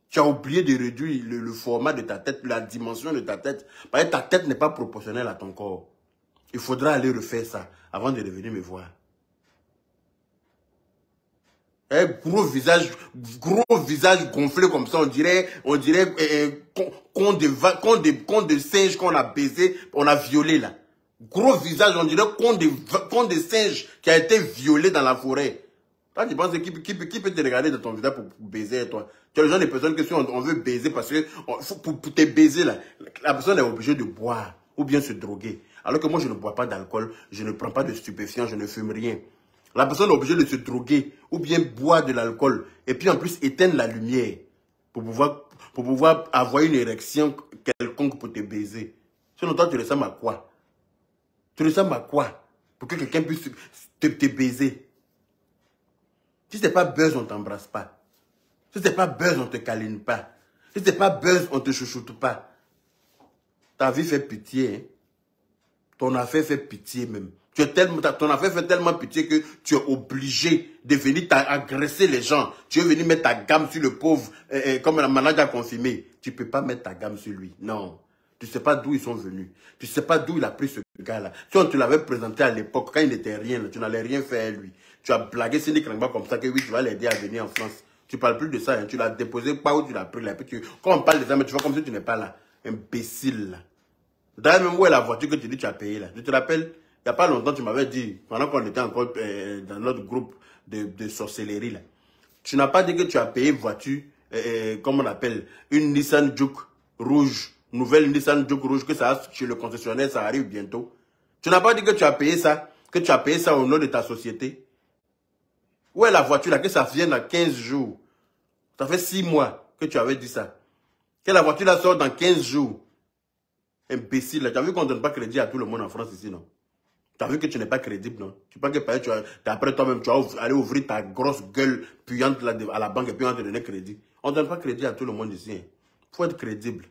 Tu as oublié de réduire le format de ta tête, la dimension de ta tête. Parce que ta tête n'est pas proportionnelle à ton corps. Il faudra aller refaire ça avant de revenir me voir. Un gros visage gonflé comme ça, on dirait con de singe qu'on a baisé, on a violé là. Gros visage, on dirait con de singe qui a été violé dans la forêt. Toi, tu penses qui peut te regarder dans ton visage pour baiser toi? Tu as le genre de personnes que si on veut baiser parce que pour te baiser là, la personne est obligée de boire ou bien se droguer. Alors que moi, je ne bois pas d'alcool, je ne prends pas de stupéfiants, je ne fume rien. La personne est obligée de se droguer ou bien boire de l'alcool et puis en plus éteindre la lumière pour pouvoir avoir une érection quelconque pour te baiser. Sinon, toi, tu ressembles à quoi? Tu ressembles à quoi pour que quelqu'un puisse te baiser? Si ce n'est pas buzz, on ne t'embrasse pas. Si ce n'est pas buzz, on ne te câline pas. Si ce n'est pas buzz, on ne te chouchoute pas. Ta vie fait pitié. Hein? Ton affaire fait pitié même. Ton affaire fait tellement pitié que tu es obligé de venir agresser les gens. Tu veux venir mettre ta gamme sur le pauvre, comme la manager a confirmé. Tu ne peux pas mettre ta gamme sur lui. Non. Tu ne sais pas d'où ils sont venus. Tu ne sais pas d'où il a pris ce gars-là. Si on te l'avait présenté à l'époque, quand il n'était rien, tu n'allais rien faire à lui. Tu as blagué Cindy Krangba comme ça que oui, tu vas l'aider à venir en France. Tu ne parles plus de ça. Hein. Tu l'as déposé pas où tu l'as pris là. Quand on parle de ça, mais tu vois comme si tu n'es pas là. Imbécile là. D'ailleurs, même où est la voiture que tu dis que tu as payée là. Tu te rappelles? Il n'y a pas longtemps, tu m'avais dit, pendant qu'on était encore dans notre groupe de sorcellerie, là, tu n'as pas dit que tu as payé une voiture, comme on appelle, une Nissan Juke rouge, nouvelle Nissan Juke rouge, que ça chez le concessionnaire, ça arrive bientôt. Tu n'as pas dit que tu as payé ça, au nom de ta société. Où est la voiture là, que ça vienne dans 15 jours? Ça fait 6 mois que tu avais dit ça. Que la voiture là sort dans 15 jours. Imbécile, là. Tu as vu qu'on ne donne pas crédit à tout le monde en France ici, non? Tu as vu que tu n'es pas crédible, non? Tu penses que après toi-même, tu vas aller ouvrir ta grosse gueule puante là, à la banque et puis on va te donner crédit. On ne donne pas crédit à tout le monde ici. Il faut être crédible.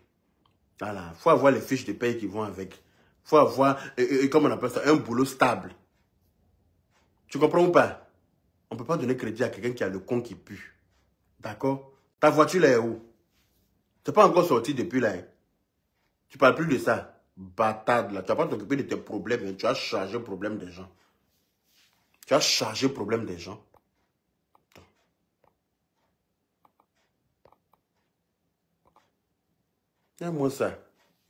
Voilà. Il faut avoir les fiches de paye qui vont avec. Il faut avoir, comment on appelle ça, un boulot stable. Tu comprends ou pas? On ne peut pas donner crédit à quelqu'un qui a le con qui pue. D'accord? Ta voiture là est où? Tu n'es pas encore sorti depuis là. Hein? Tu ne parles plus de ça. Bâtard là. Tu vas pas t'occuper de tes problèmes. Hein? Tu as chargé le problème des gens. Tu as chargé le problème des gens. Regarde-moi ça.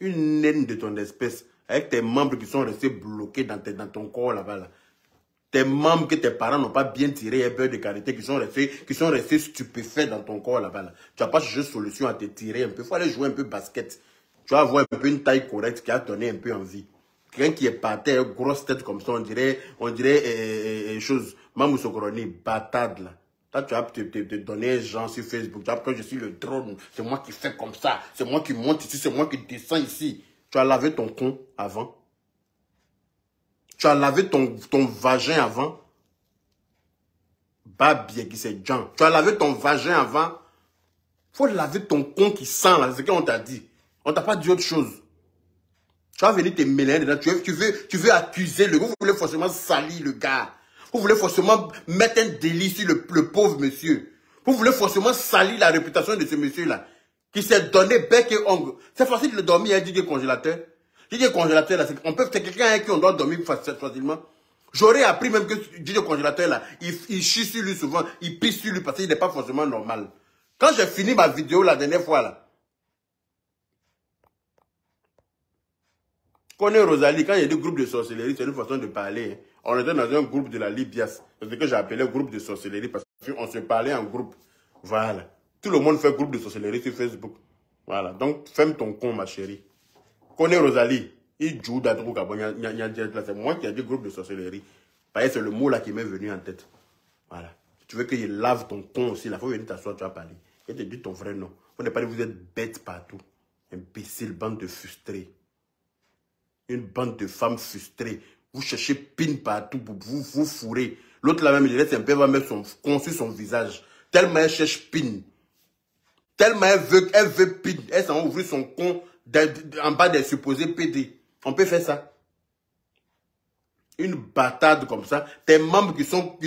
Une naine de ton espèce. Avec tes membres qui sont restés bloqués dans ton corps là-bas. Là. Tes membres que tes parents n'ont pas bien tiré un peu de carité, qui sont restés stupéfaits dans ton corps là-bas. Là. Tu n'as pas cherché solution à te tirer un peu. Il faut aller jouer un peu basket. Tu vas avoir un peu une taille correcte qui a donné un peu envie. Quelqu'un qui est parti, une grosse tête comme ça, on dirait chose, Mamou Sokoroni, bâtard là. Là, tu vas te donner un genre sur Facebook. Tu vas que je suis le drone, c'est moi qui fais comme ça, c'est moi qui monte ici, c'est moi qui descends ici. Tu as lavé ton con avant. Tu as lavé ton vagin avant. Babie qui c'est Jean. Tu as lavé ton vagin avant. Faut laver ton con qui sent là, c'est ce qu'on t'a dit. On t'a pas dit autre chose. Tu vas venir te mêler dedans. Tu veux accuser le gars. Vous voulez forcément salir le gars. Vous voulez forcément mettre un délit sur le pauvre monsieur. Vous voulez forcément salir la réputation de ce monsieur-là, qui s'est donné bec et ongle. C'est facile de dormir avec DJ Congélateur. DJ Congélateur, là, c'est quelqu'un avec qui on doit dormir facilement. J'aurais appris même que DJ Congélateur, là, il chie sur lui souvent, il pisse sur lui parce qu'il n'est pas forcément normal. Quand j'ai fini ma vidéo la dernière fois, là, connais Rosalie, quand il y a des groupes de sorcellerie, c'est une façon de parler. Hein. On était dans un groupe de la Libias. C'est ce que j'appelais groupe de sorcellerie parce qu'on se parlait en groupe. Voilà. Tout le monde fait groupe de sorcellerie sur Facebook. Voilà. Donc, ferme ton con, ma chérie. Connais Rosalie. Il joue d'Adrou c'est moi qui ai dit groupe de sorcellerie. Parce que c'est le mot là qui m'est venu en tête. Voilà. Si tu veux qu'il lave ton con aussi, là, il faut venir t'asseoir, tu vas parler. Et te dire ton vrai nom. Vous n'êtes pas dit vous êtes bête partout. Imbécile, bande de frustrés. Une bande de femmes frustrées. Vous cherchez pin partout pour vous fourrer. L'autre là même, il laisse un peu, va mettre son con sur son visage. Tellement elle cherche pin. Tellement elle veut pin. Elle s'en ouvre son con en bas des supposés PD. On peut faire ça. Une bâtarde comme ça. Tes membres qui sont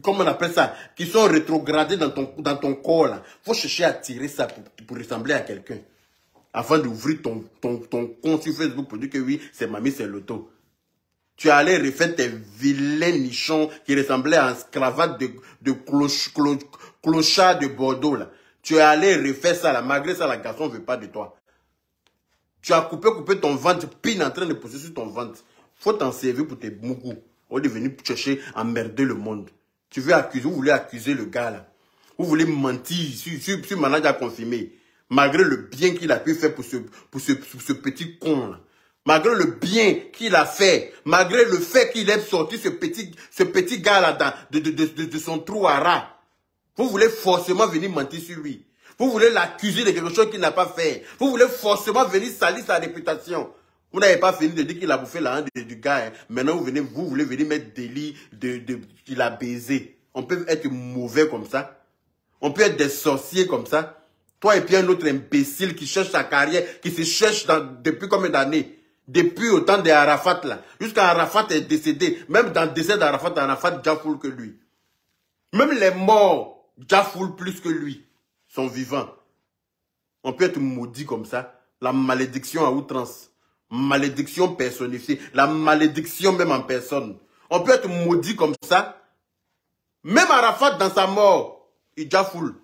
comment on appelle ça? Qui sont rétrogradés dans ton corps là. Faut chercher à tirer ça pour ressembler à quelqu'un. Afin d'ouvrir ton compte sur Facebook pour dire que oui, c'est mamie, c'est l'auto. Tu es allé refaire tes vilains nichons qui ressemblaient à un cravate de clochard de Bordeaux, là. Tu es allé refaire ça, là. Malgré ça, la garçon ne veut pas de toi. Tu as coupé ton ventre, pine en train de pousser sur ton ventre. Faut t'en servir pour tes mougous. On est venu chercher à emmerder le monde. Vous voulez accuser le gars, là. Vous voulez mentir sur manager confirmé. Malgré le bien qu'il a pu faire pour ce petit con là. Malgré le bien qu'il a fait. Malgré le fait qu'il ait sorti ce petit gars là de son trou à rat. Vous voulez forcément venir mentir sur lui. Vous voulez l'accuser de quelque chose qu'il n'a pas fait. Vous voulez forcément venir salir sa réputation. Vous n'avez pas fini de dire qu'il a bouffé la hand du gars. Hein. Maintenant, vous voulez venir mettre délit qu'il a baisé. On peut être mauvais comme ça. On peut être des sorciers comme ça. Toi et puis un autre imbécile qui cherche sa carrière, qui se cherche depuis combien d'années? Depuis au temps d'Arafat là. Jusqu'à Arafat est décédé. Même dans le décès d'Arafat, Arafat déjà foule que lui. Même les morts déjà foule plus que lui. Sont vivants. On peut être maudit comme ça. La malédiction à outrance. Malédiction personnifiée. La malédiction même en personne. On peut être maudit comme ça. Même Arafat dans sa mort, il déjà foule.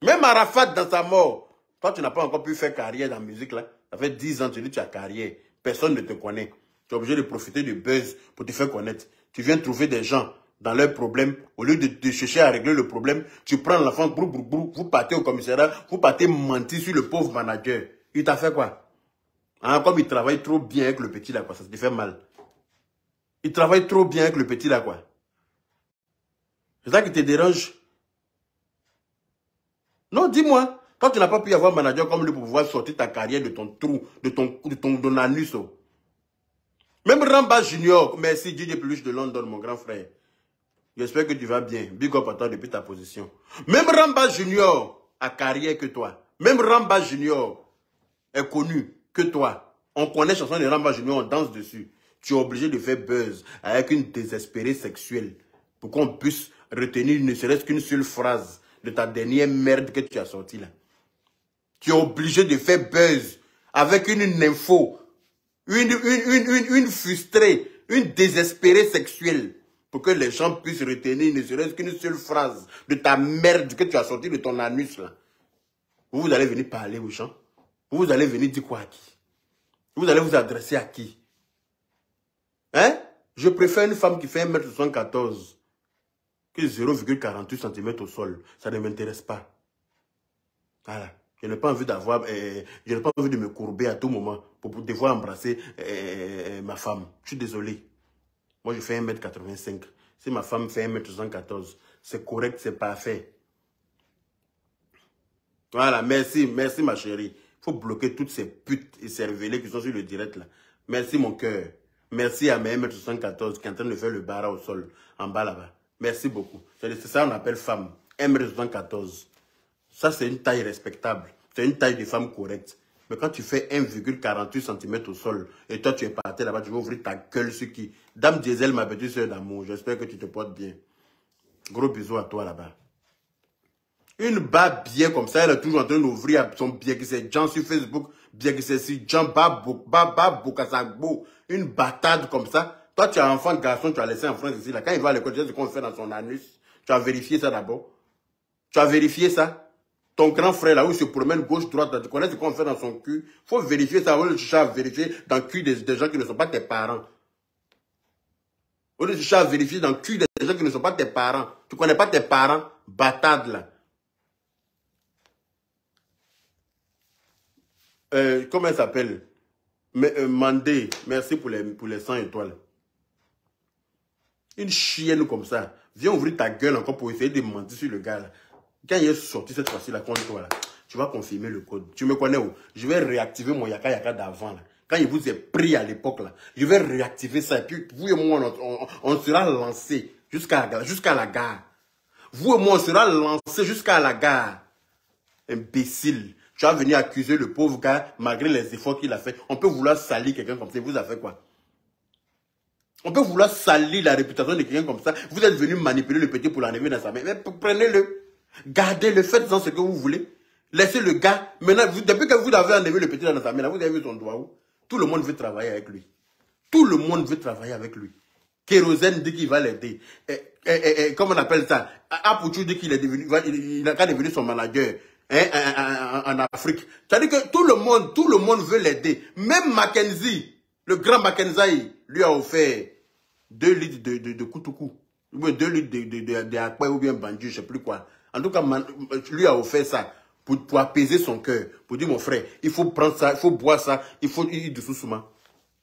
Même Arafat dans sa mort, toi tu n'as pas encore pu faire carrière dans la musique là. Ça fait 10 ans que tu dis que tu as carrière. Personne ne te connaît. Tu es obligé de profiter du buzz pour te faire connaître. Tu viens trouver des gens dans leurs problèmes. Au lieu de chercher à régler le problème, tu prends l'enfant, vous partez au commissariat, vous partez mentir sur le pauvre manager. Il t'a fait quoi? Hein, comme il travaille trop bien avec le petit là, quoi, ça te fait mal. Il travaille trop bien avec le petit là, quoi. C'est ça qui te dérange? Non, dis-moi, quand tu n'as pas pu avoir un manager comme lui pour pouvoir sortir ta carrière de ton trou, de ton anus. Oh. Même Ramba Junior, merci DJ Peluche de London, mon grand frère. J'espère que tu vas bien. Big up à toi depuis ta position. Même Ramba Junior a carrière que toi. Même Ramba Junior est connu que toi. On connaît chanson de Ramba Junior, on danse dessus. Tu es obligé de faire buzz avec une désespérée sexuelle pour qu'on puisse retenir ne serait-ce qu'une seule phrase de ta dernière merde que tu as sortie là. Tu es obligé de faire buzz avec une info, une frustrée, une désespérée sexuelle pour que les gens puissent retenir ne serait-ce qu'une seule phrase de ta merde que tu as sortie de ton anus là. Vous allez venir parler aux gens. Vous allez venir dire quoi à qui? Vous allez vous adresser à qui? Hein? Je préfère une femme qui fait 1m74 que 0,48 cm au sol. Ça ne m'intéresse pas. Voilà. Je n'ai pas envie d'avoir... je n'ai pas envie de me courber à tout moment pour devoir embrasser ma femme. Je suis désolé. Moi, je fais 1m85. Si ma femme fait 1m74, c'est correct, c'est parfait. Voilà, merci, merci ma chérie. Il faut bloquer toutes ces putes et cervelés qui sont sur le direct là. Merci mon cœur. Merci à mes 1m74 qui est en train de faire le bara au sol, en bas là-bas. Merci beaucoup. C'est ça qu'on appelle femme. 1m74. Ça, c'est une taille respectable. C'est une taille de femme correcte. Mais quand tu fais 1,48 cm au sol, et toi tu es parti là-bas, tu vas ouvrir ta gueule sur qui? Dame Diesel, ma petite soeur d'amour, j'espère que tu te portes bien. Gros bisous à toi là-bas. Une barbe bien comme ça, elle est toujours en train d'ouvrir son bien qui c'est Jean sur Facebook, bien qui c'est si Jean Babokasagbo, une bâtarde comme ça. Toi, tu as un enfant garçon, tu as laissé en France ici, là. Quand il va à l'école, tu sais ce qu'on fait dans son anus. Tu as vérifié ça d'abord. Tu as vérifié ça. Ton grand frère, là où il se promène gauche-droite, tu connais ce qu'on fait dans son cul. Il faut vérifier ça. On cherche à vérifier dans le cul des gens qui ne sont pas tes parents. On cherche à vérifier dans le cul des gens qui ne sont pas tes parents. Tu ne connais pas tes parents, bâtarde là. Comment elle s'appelle? Mandé, merci pour les 100 étoiles. Une chienne comme ça. Viens ouvrir ta gueule encore pour essayer de mentir sur le gars là. Quand il est sorti cette fois-ci là contre toi là, tu vas confirmer le code. Tu me connais où? Je vais réactiver mon yaka d'avant là. Quand il vous est pris à l'époque là, je vais réactiver ça. Et puis vous et moi, on sera lancé jusqu'à la gare. Vous et moi, on sera lancé jusqu'à la gare. Imbécile. Tu vas venir accuser le pauvre gars malgré les efforts qu'il a fait. On peut vouloir salir quelqu'un comme ça. Vous avez fait quoi? On peut vouloir salir la réputation de quelqu'un comme ça. Vous êtes venu manipuler le petit pour l'enlever dans sa main. Mais prenez-le. Gardez-le. Faites-en ce que vous voulez. Laissez le gars. Maintenant, depuis que vous avez enlevé le petit dans sa main, là, vous avez vu son doigt où? Tout le monde veut travailler avec lui. Tout le monde veut travailler avec lui. Kérosène dit qu'il va l'aider. Comment on appelle ça? Apouchou dit qu'il est devenu, il a qu'à devenir son manager. En Afrique. C'est-à-dire que tout le monde veut l'aider. Même Mackenzie, le grand Mackenzie, lui a offert 2 litres de Koutoukou. Ou bien 2 litres de Akpa ou bien Bandu, je ne sais plus quoi. En tout cas, lui a offert ça pour apaiser son cœur. Pour dire, mon frère, il faut prendre ça, il faut boire ça, il faut ir dessous souvent.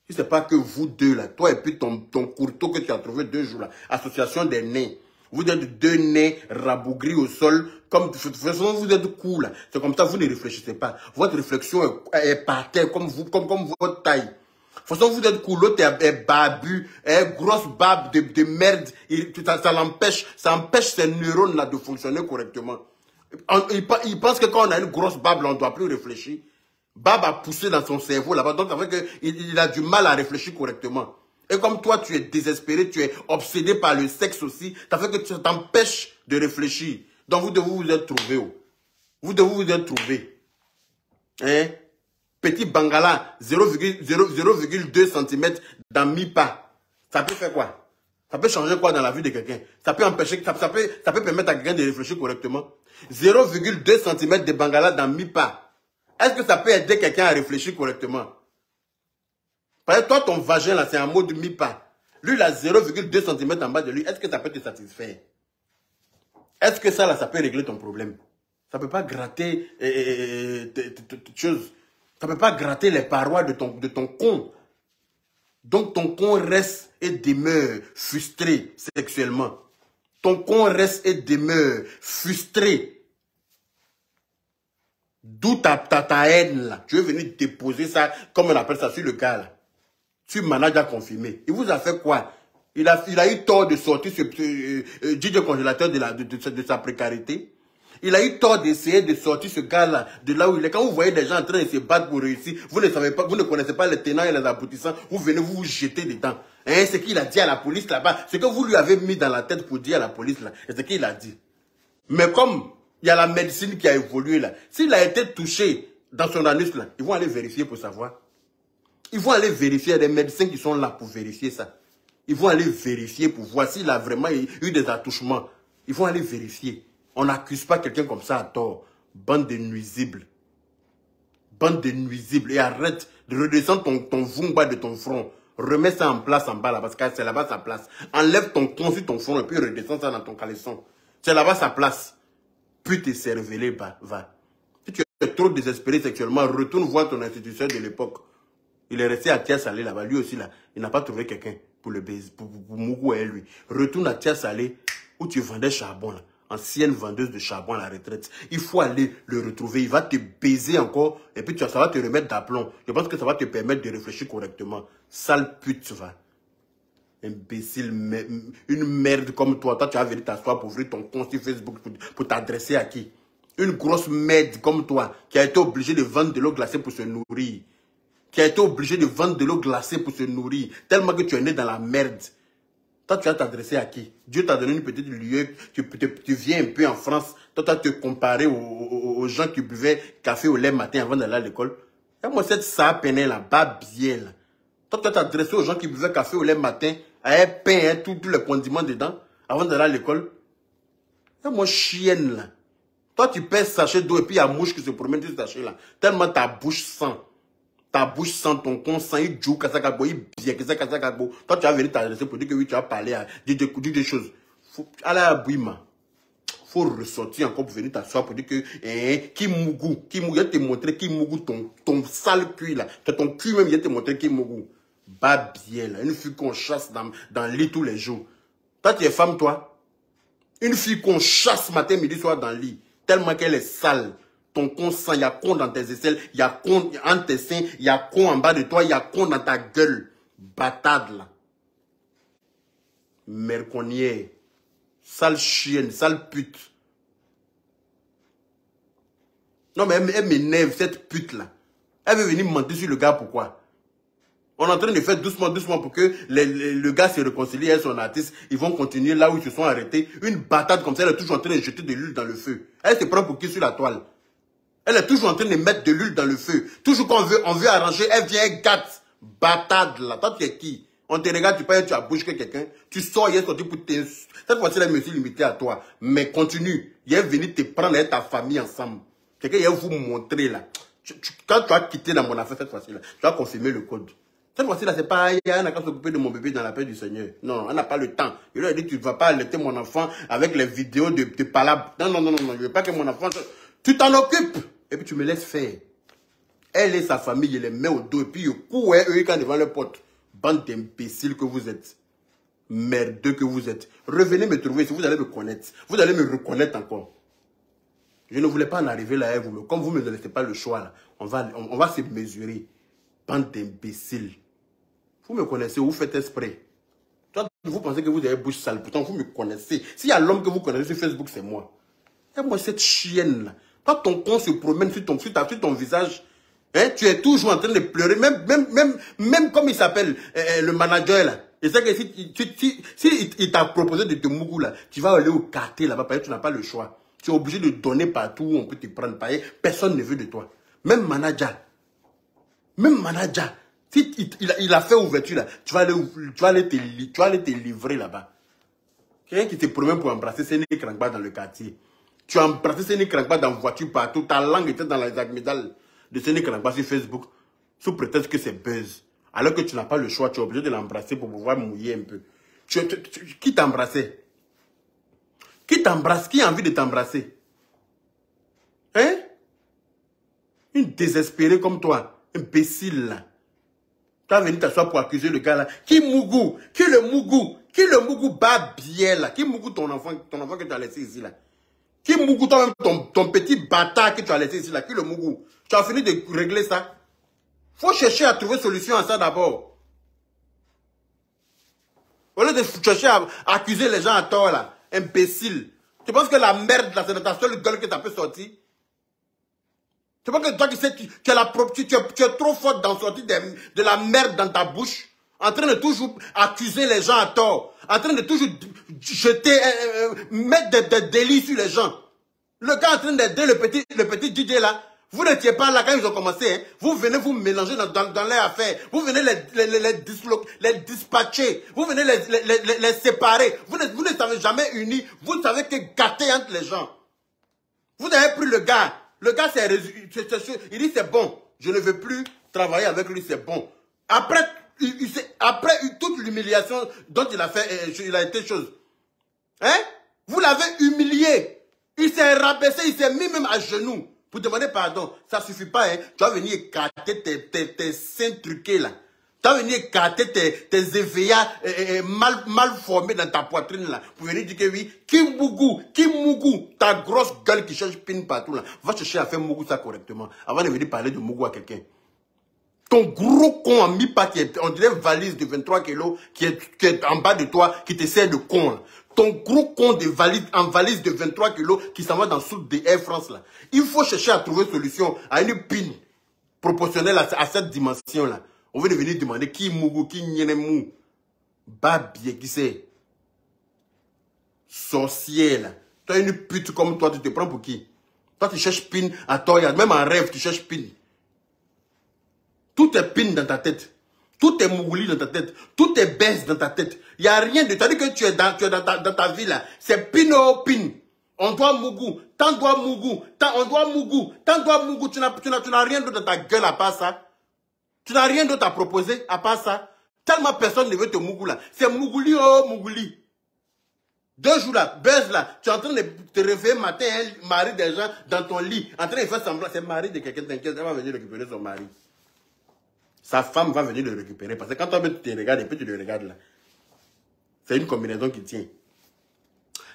Si ce n'est pas que vous deux là, toi et puis ton courteau que tu as trouvé 2 jours là, association des nains. Vous êtes 2 nains rabougris au sol, comme de toute façon vous êtes cool. C'est comme ça, vous ne réfléchissez pas. Votre réflexion est par terre, comme votre taille. De toute façon, vous êtes cool, l'autre est babu, grosse barbe de merde. Ça empêche ses neurones là de fonctionner correctement. Il pense que quand on a une grosse barbe, on ne doit plus réfléchir. Barbe a poussé dans son cerveau là-bas, donc ça fait qu'il a du mal à réfléchir correctement. Et comme toi, tu es désespéré, tu es obsédé par le sexe aussi, ça fait que ça t'empêche de réfléchir. Donc vous devez vous être trouvé. Vous devez vous être trouvé. Hein? Petit Bangala, 0,2 cm dans mi-pas. Ça peut faire quoi? Ça peut changer quoi dans la vie de quelqu'un? Ça peut empêcher, ça peut permettre à quelqu'un de réfléchir correctement. 0,2 cm de Bangala dans mi-pas. Est-ce que ça peut aider quelqu'un à réfléchir correctement? Parce que toi, ton vagin, là, c'est un mot de mi-pas. Lui, il a 0,2 cm en bas de lui. Est-ce que ça peut te satisfaire? Est-ce que ça, là, ça peut régler ton problème? Ça ne peut pas gratter choses. Ça ne peut pas gratter les parois de ton con. Donc, ton con reste et demeure frustré sexuellement. Ton con reste et demeure frustré. D'où ta haine, là. Tu veux venir déposer ça, comme on appelle ça, sur le gars, là. Sur manager confirmé. Il vous a fait quoi? Il a eu tort de sortir ce DJ congélateur de sa précarité. Il a eu tort d'essayer de sortir ce gars-là de là où il est. Quand vous voyez des gens en train de se battre pour réussir, vous ne savez pas, vous ne connaissez pas les tenants et les aboutissants, vous venez vous jeter dedans. Hein, ce qu'il a dit à la police là-bas, ce que vous lui avez mis dans la tête pour dire à la police là, c'est ce qu'il a dit. Mais comme il y a la médecine qui a évolué là, s'il a été touché dans son anus là, ils vont aller vérifier pour savoir. Ils vont aller vérifier, il y a des médecins qui sont là pour vérifier ça. Ils vont aller vérifier pour voir s'il a vraiment eu des attouchements. Ils vont aller vérifier. On n'accuse pas quelqu'un comme ça à tort. Bande de nuisibles. Bande de nuisibles. Et arrête de redescendre ton vumba de ton front. Remets ça en place en bas là, parce que c'est là-bas sa place. Enlève ton con sur ton front et puis redescends ça dans ton caleçon. C'est là-bas sa place. Puis te cerveler, va. Si tu es trop désespéré sexuellement, retourne voir ton instituteur de l'époque. Il est resté à Tia-Salé là-bas. Lui aussi, là, il n'a pas trouvé quelqu'un pour le baiser, pour Mougou et lui. Retourne à Tia-Salé où tu vendais charbon, là. Ancienne vendeuse de charbon à la retraite. Il faut aller le retrouver. Il va te baiser encore. Et puis ça va te remettre d'aplomb. Je pense que ça va te permettre de réfléchir correctement. Sale pute, va. Imbécile, une merde comme toi. Toi, tu vas venir t'asseoir pour ouvrir ton compte sur Facebook pour t'adresser à qui? Une grosse merde comme toi, qui a été obligée de vendre de l'eau glacée pour se nourrir. Qui a été obligé de vendre de l'eau glacée pour se nourrir. Tellement que tu es né dans la merde. Toi, tu vas t'adresser à qui? Dieu t'a donné une petite lieu. Tu viens un peu en France. Toi, tu vas te comparer aux gens qui buvaient café au lait matin avant d'aller à l'école. Et moi, cette sapene là, bas bien là. Toi, tu vas t'adresser aux gens qui buvaient café au lait matin, avec pain, tous les condiments dedans, avant d'aller à l'école. Et moi, chienne là. Toi, tu pèses sachet d'eau et puis il y a mouche qui se promène sur ce sachet là. Tellement ta bouche sent. Ta bouche sent ton con, sent, il joue, kasakabo, il bien, kasakabo. Toi, tu vas venir t'adresser pour dire que oui, tu vas parler, dire des choses. Allez à Bouima. Faut ressortir encore pour venir t'asseoir pour dire que, Kimougou, il va te montrer Kimougou, ton sale cul là. Ton cul même, il va te montrer Kimougou. Bas bien là. Une fille qu'on chasse dans le lit tous les jours. Toi, tu es femme, toi. Une fille qu'on chasse matin, midi, soir dans le lit. Tellement qu'elle est sale. Ton con sang, il y a con dans tes aisselles, il y a con en tes seins, il y a con en bas de toi, il y a con dans ta gueule. Batade là. Merconnière. Sale chienne, sale pute. Non mais elle m'énerve, cette pute là. Elle veut venir mentir sur le gars, pourquoi? On est en train de faire doucement, doucement pour que le gars se réconcilie avec son artiste. Ils vont continuer là où ils se sont arrêtés. Une batade comme ça, elle est toujours en train de jeter de l'huile dans le feu. Elle se prend pour qui sur la toile? Elle est toujours en train de mettre de l'huile dans le feu. Toujours quand on veut arranger, elle vient, elle gâte. Batade là. Toi, tu es qui? On te regarde, tu parles, tu as bouche que quelqu'un. Tu sors, il est sorti pour te... Cette fois-ci, elle me suis limitée à toi. Mais continue. Il est venu te prendre avec ta famille ensemble. Quelqu'un, il va vous montrer là. Quand tu as quitté dans mon affaire cette fois-ci là, tu vas confirmer le code. Cette fois-ci là, c'est pas, elle n'a qu'à s'occuper de mon bébé dans la paix du Seigneur. Non, elle n'a pas le temps. Je lui ai dit, tu ne vas pas allaiter mon enfant avec les vidéos de palabres. Non, je ne veux pas que mon enfant... Tu t'en occupes. Et puis tu me laisses faire. Elle et sa famille, elle les met au dos. Et puis, eux, quand devant leur pote. Bande d'imbéciles que vous êtes. Merdeux que vous êtes. Revenez me trouver si vous allez me connaître. Vous allez me reconnaître encore. Je ne voulais pas en arriver là, vous, mais comme vous ne me laissez pas le choix, là, on va se mesurer. Bande d'imbéciles. Vous me connaissez, vous faites exprès. Toi, vous pensez que vous avez bouche sale. Pourtant, vous me connaissez. S'il y a l'homme que vous connaissez sur Facebook, c'est moi. Et moi, cette chienne-là. Toi, ton con se promène sur ton visage. Hein? Tu es toujours en train de pleurer. Même comme il s'appelle, le manager là. Et c'est que si il t'a proposé de te mougou là, tu vas aller au quartier là-bas, parce que tu n'as pas le choix. Tu es obligé de donner partout où on peut te prendre. Personne ne veut de toi. Même manager. Si il a fait ouverture là, tu vas aller te livrer là-bas. Quelqu'un qui te promène pour embrasser Séné Krangba dans le quartier. Tu as embrassé Séné Krangba dans la voiture partout. Ta langue était dans les amygdales de Séné Krangba sur Facebook. Sous prétexte que c'est buzz. Alors que tu n'as pas le choix. Tu es obligé de l'embrasser pour pouvoir mouiller un peu. Qui t'a embrassé? Qui t'embrasse? Qui a envie de t'embrasser? Hein? Une désespérée comme toi. Imbécile là. Tu vas venir t'asseoir pour accuser le gars là. Qui mougou? Qui le mougou? Qui le mougou bat bien là? Qui mougou ton enfant que tu as laissé ici là? Qui mougou toi-même ton petit bâtard que tu as laissé ici là? Qui le mougou? Tu as fini de régler ça? Faut chercher à trouver solution à ça d'abord. Au lieu de chercher à accuser les gens à tort là. Imbécile. Tu penses que la merde là, c'est ta seule gueule que tu peux sortir? Tu penses que toi qui sais, tu es trop forte dans sortir de la merde dans ta bouche? En train de toujours accuser les gens à tort. En train de toujours jeter, mettre des délits sur les gens. Le gars en train d'aider le petit DJ là. Vous n'étiez pas là quand ils ont commencé. Hein. Vous venez vous mélanger dans leurs affaires. Vous venez les dispatcher. Vous venez les séparer. Vous ne savez jamais unis. Vous savez que gâter entre les gens. Vous avez pris le gars. Le gars, il dit c'est bon. Je ne veux plus travailler avec lui, c'est bon. Après toute l'humiliation dont il a fait, il a été chose. Hein? Vous l'avez humilié. Il s'est rabaissé, il s'est mis même à genoux. Pour demander pardon, ça ne suffit pas. Hein? Tu vas venir écarter tes seins truqués là. Tu vas venir écarter tes éveillats mal formés dans ta poitrine là. Pour venir dire que oui, qui mougou, ta grosse gueule qui cherche pin partout là. Va chercher à faire mougou ça correctement. Avant de venir parler de mougou à quelqu'un. Ton gros con en mi-pas, on dirait une valise de 23 kilos qui est en bas de toi, qui te sert de con là. Ton gros con de valise, en valise de 23 kilos qui s'en va dans le sud de Air France là. Il faut chercher à trouver une solution à une pin proportionnelle à cette dimension là. On veut venir demander qui mougou, qui nyene mou. Babie, qui c'est? Sorcier là. Toi une pute comme toi, tu te prends pour qui? Toi tu cherches pin à toi, même en rêve tu cherches pin. Tout est pin dans ta tête. Tout est mougouli dans ta tête. Tout est baisse dans ta tête. Il n'y a rien de... Tandis que tu es dans ta vie là. C'est pin au pin. On doit mougou. Tant doit mougou. On doit mougou. Tant doit mougou. Tu n'as rien d'autre dans ta gueule à part ça. Tu n'as rien d'autre à proposer à part ça. Tellement personne ne veut te mougou là. C'est mougouli oh mougouli. 2 jours là, buzz là. Tu es en train de te réveiller matin, hein, mari des gens dans ton lit. En train de faire semblant. C'est mari de quelqu'un, t'inquiète. Elle va venir récupérer son mari. Sa femme va venir le récupérer. Parce que quand toi-même tu te regardes et puis tu le regardes là. C'est une combinaison qui tient.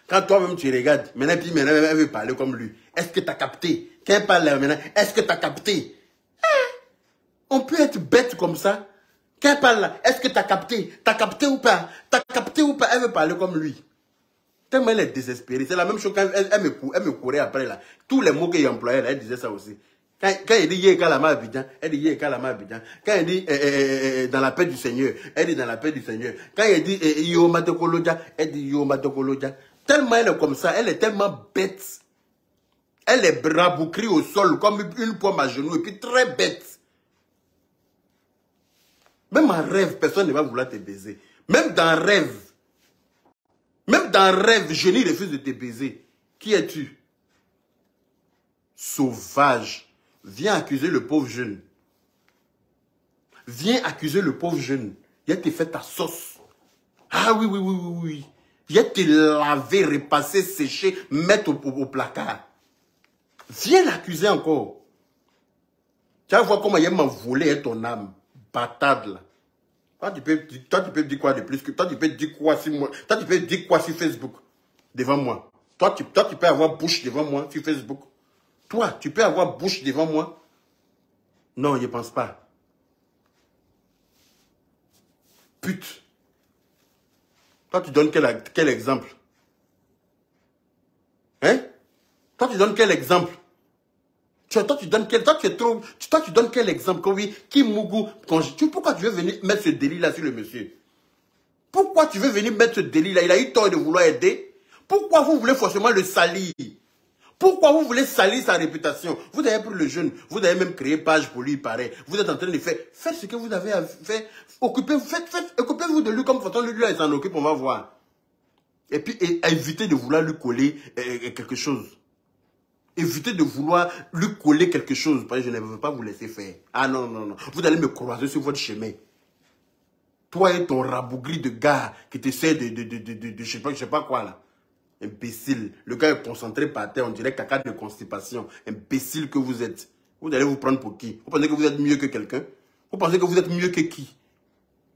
Quand toi-même tu regardes, maintenant elle veut parler comme lui. Est-ce que tu as capté? Quand elle parle là maintenant, est-ce que tu as capté? On peut être bête comme ça. Quand elle parle là, est-ce que tu as capté? Tu as capté ou pas? Tu as capté ou pas? Elle veut parler comme lui. Tellement elle est désespérée. C'est la même chose quand elle me courait après là. Tous les mots qu'elle employait là, elle disait ça aussi. Quand elle dit Yé Kalama Abidjan, elle dit Yé Kalama Abidjan. Quand elle dit dans la paix du Seigneur, elle dit dans la paix du Seigneur. Quand elle dit Yo Matokoloja, elle dit Yo Matokoloja. Tellement elle est comme ça, elle est tellement bête. Elle est raboucrie au sol comme une pomme à genoux et puis très bête. Même en rêve, personne ne va vouloir te baiser. Même dans rêve, Génie refuse de te baiser. Qui es-tu? Sauvage. Viens accuser le pauvre jeune. Viens accuser le pauvre jeune. Viens te faire ta sauce. Ah oui. Viens te laver, repasser, sécher, mettre au placard. Viens l'accuser encore. Tu vas voir comment il m'a volé ton âme. Bâtarde là. Toi, tu peux dire quoi de plus que... Toi, tu peux dire quoi sur moi? Toi, tu peux dire quoi sur Facebook? Devant moi. Toi, tu peux avoir bouche devant moi sur Facebook. Toi, tu peux avoir bouche devant moi? Non, je ne pense pas. Pute. Toi, tu donnes quel exemple? Hein? Toi, tu donnes quel exemple? Toi, tu donnes quel exemple? Quand oui, qui mougou? Pourquoi tu veux venir mettre ce délit-là sur le monsieur? Pourquoi tu veux venir mettre ce délit-là? Il a eu tort de vouloir aider. Pourquoi vous voulez forcément le salir? Pourquoi vous voulez salir sa réputation? Vous avez pris le jeune, vous avez même créé page pour lui, il paraît. Vous êtes en train de faire. Faites ce que vous avez à faire. Occupez-vous de lui comme façon lui, il s'en occupe, on va voir. Et puis, évitez de vouloir lui coller quelque chose. Évitez de vouloir lui coller quelque chose. Parce que je ne veux pas vous laisser faire. Ah non. Vous allez me croiser sur votre chemin. Toi et ton rabougri de gars qui t'essaie de je sais pas quoi là. Imbécile. Le gars est concentré par terre, on dirait caca de constipation. Imbécile que vous êtes. Vous allez vous prendre pour qui? Vous pensez que vous êtes mieux que quelqu'un? Vous pensez que vous êtes mieux que qui?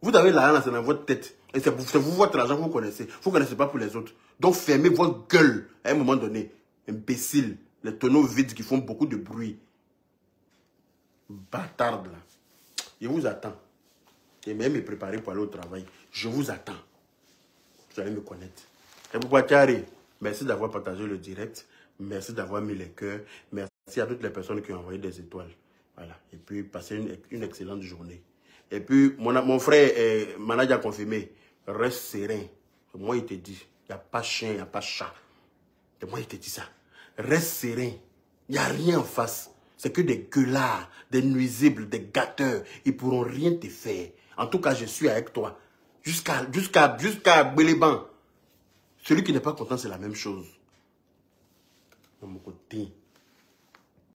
Vous avez l'argent, c'est dans votre tête. Et c'est vous votre argent que vous connaissez. Vous ne connaissez pas pour les autres. Donc fermez votre gueule à un moment donné. Imbécile. Les tonneaux vides qui font beaucoup de bruit. Bâtarde là. Je vous attends. Et même me préparer pour aller au travail. Je vous attends. Vous allez me connaître. Et pourquoi Thierry? Merci d'avoir partagé le direct. Merci d'avoir mis les cœurs. Merci à toutes les personnes qui ont envoyé des étoiles. Voilà. Et puis, passez une excellente journée. Et puis, mon frère, manager a confirmé. Reste serein. Moi, il te dit. Il n'y a pas chien, il n'y a pas chat. Et moi, il te dit ça. Reste serein. Il n'y a rien en face. C'est que des gueulards, des nuisibles, des gâteurs. Ils ne pourront rien te faire. En tout cas, je suis avec toi. Jusqu'à Béléban. Celui qui n'est pas content, c'est la même chose. De mon côté.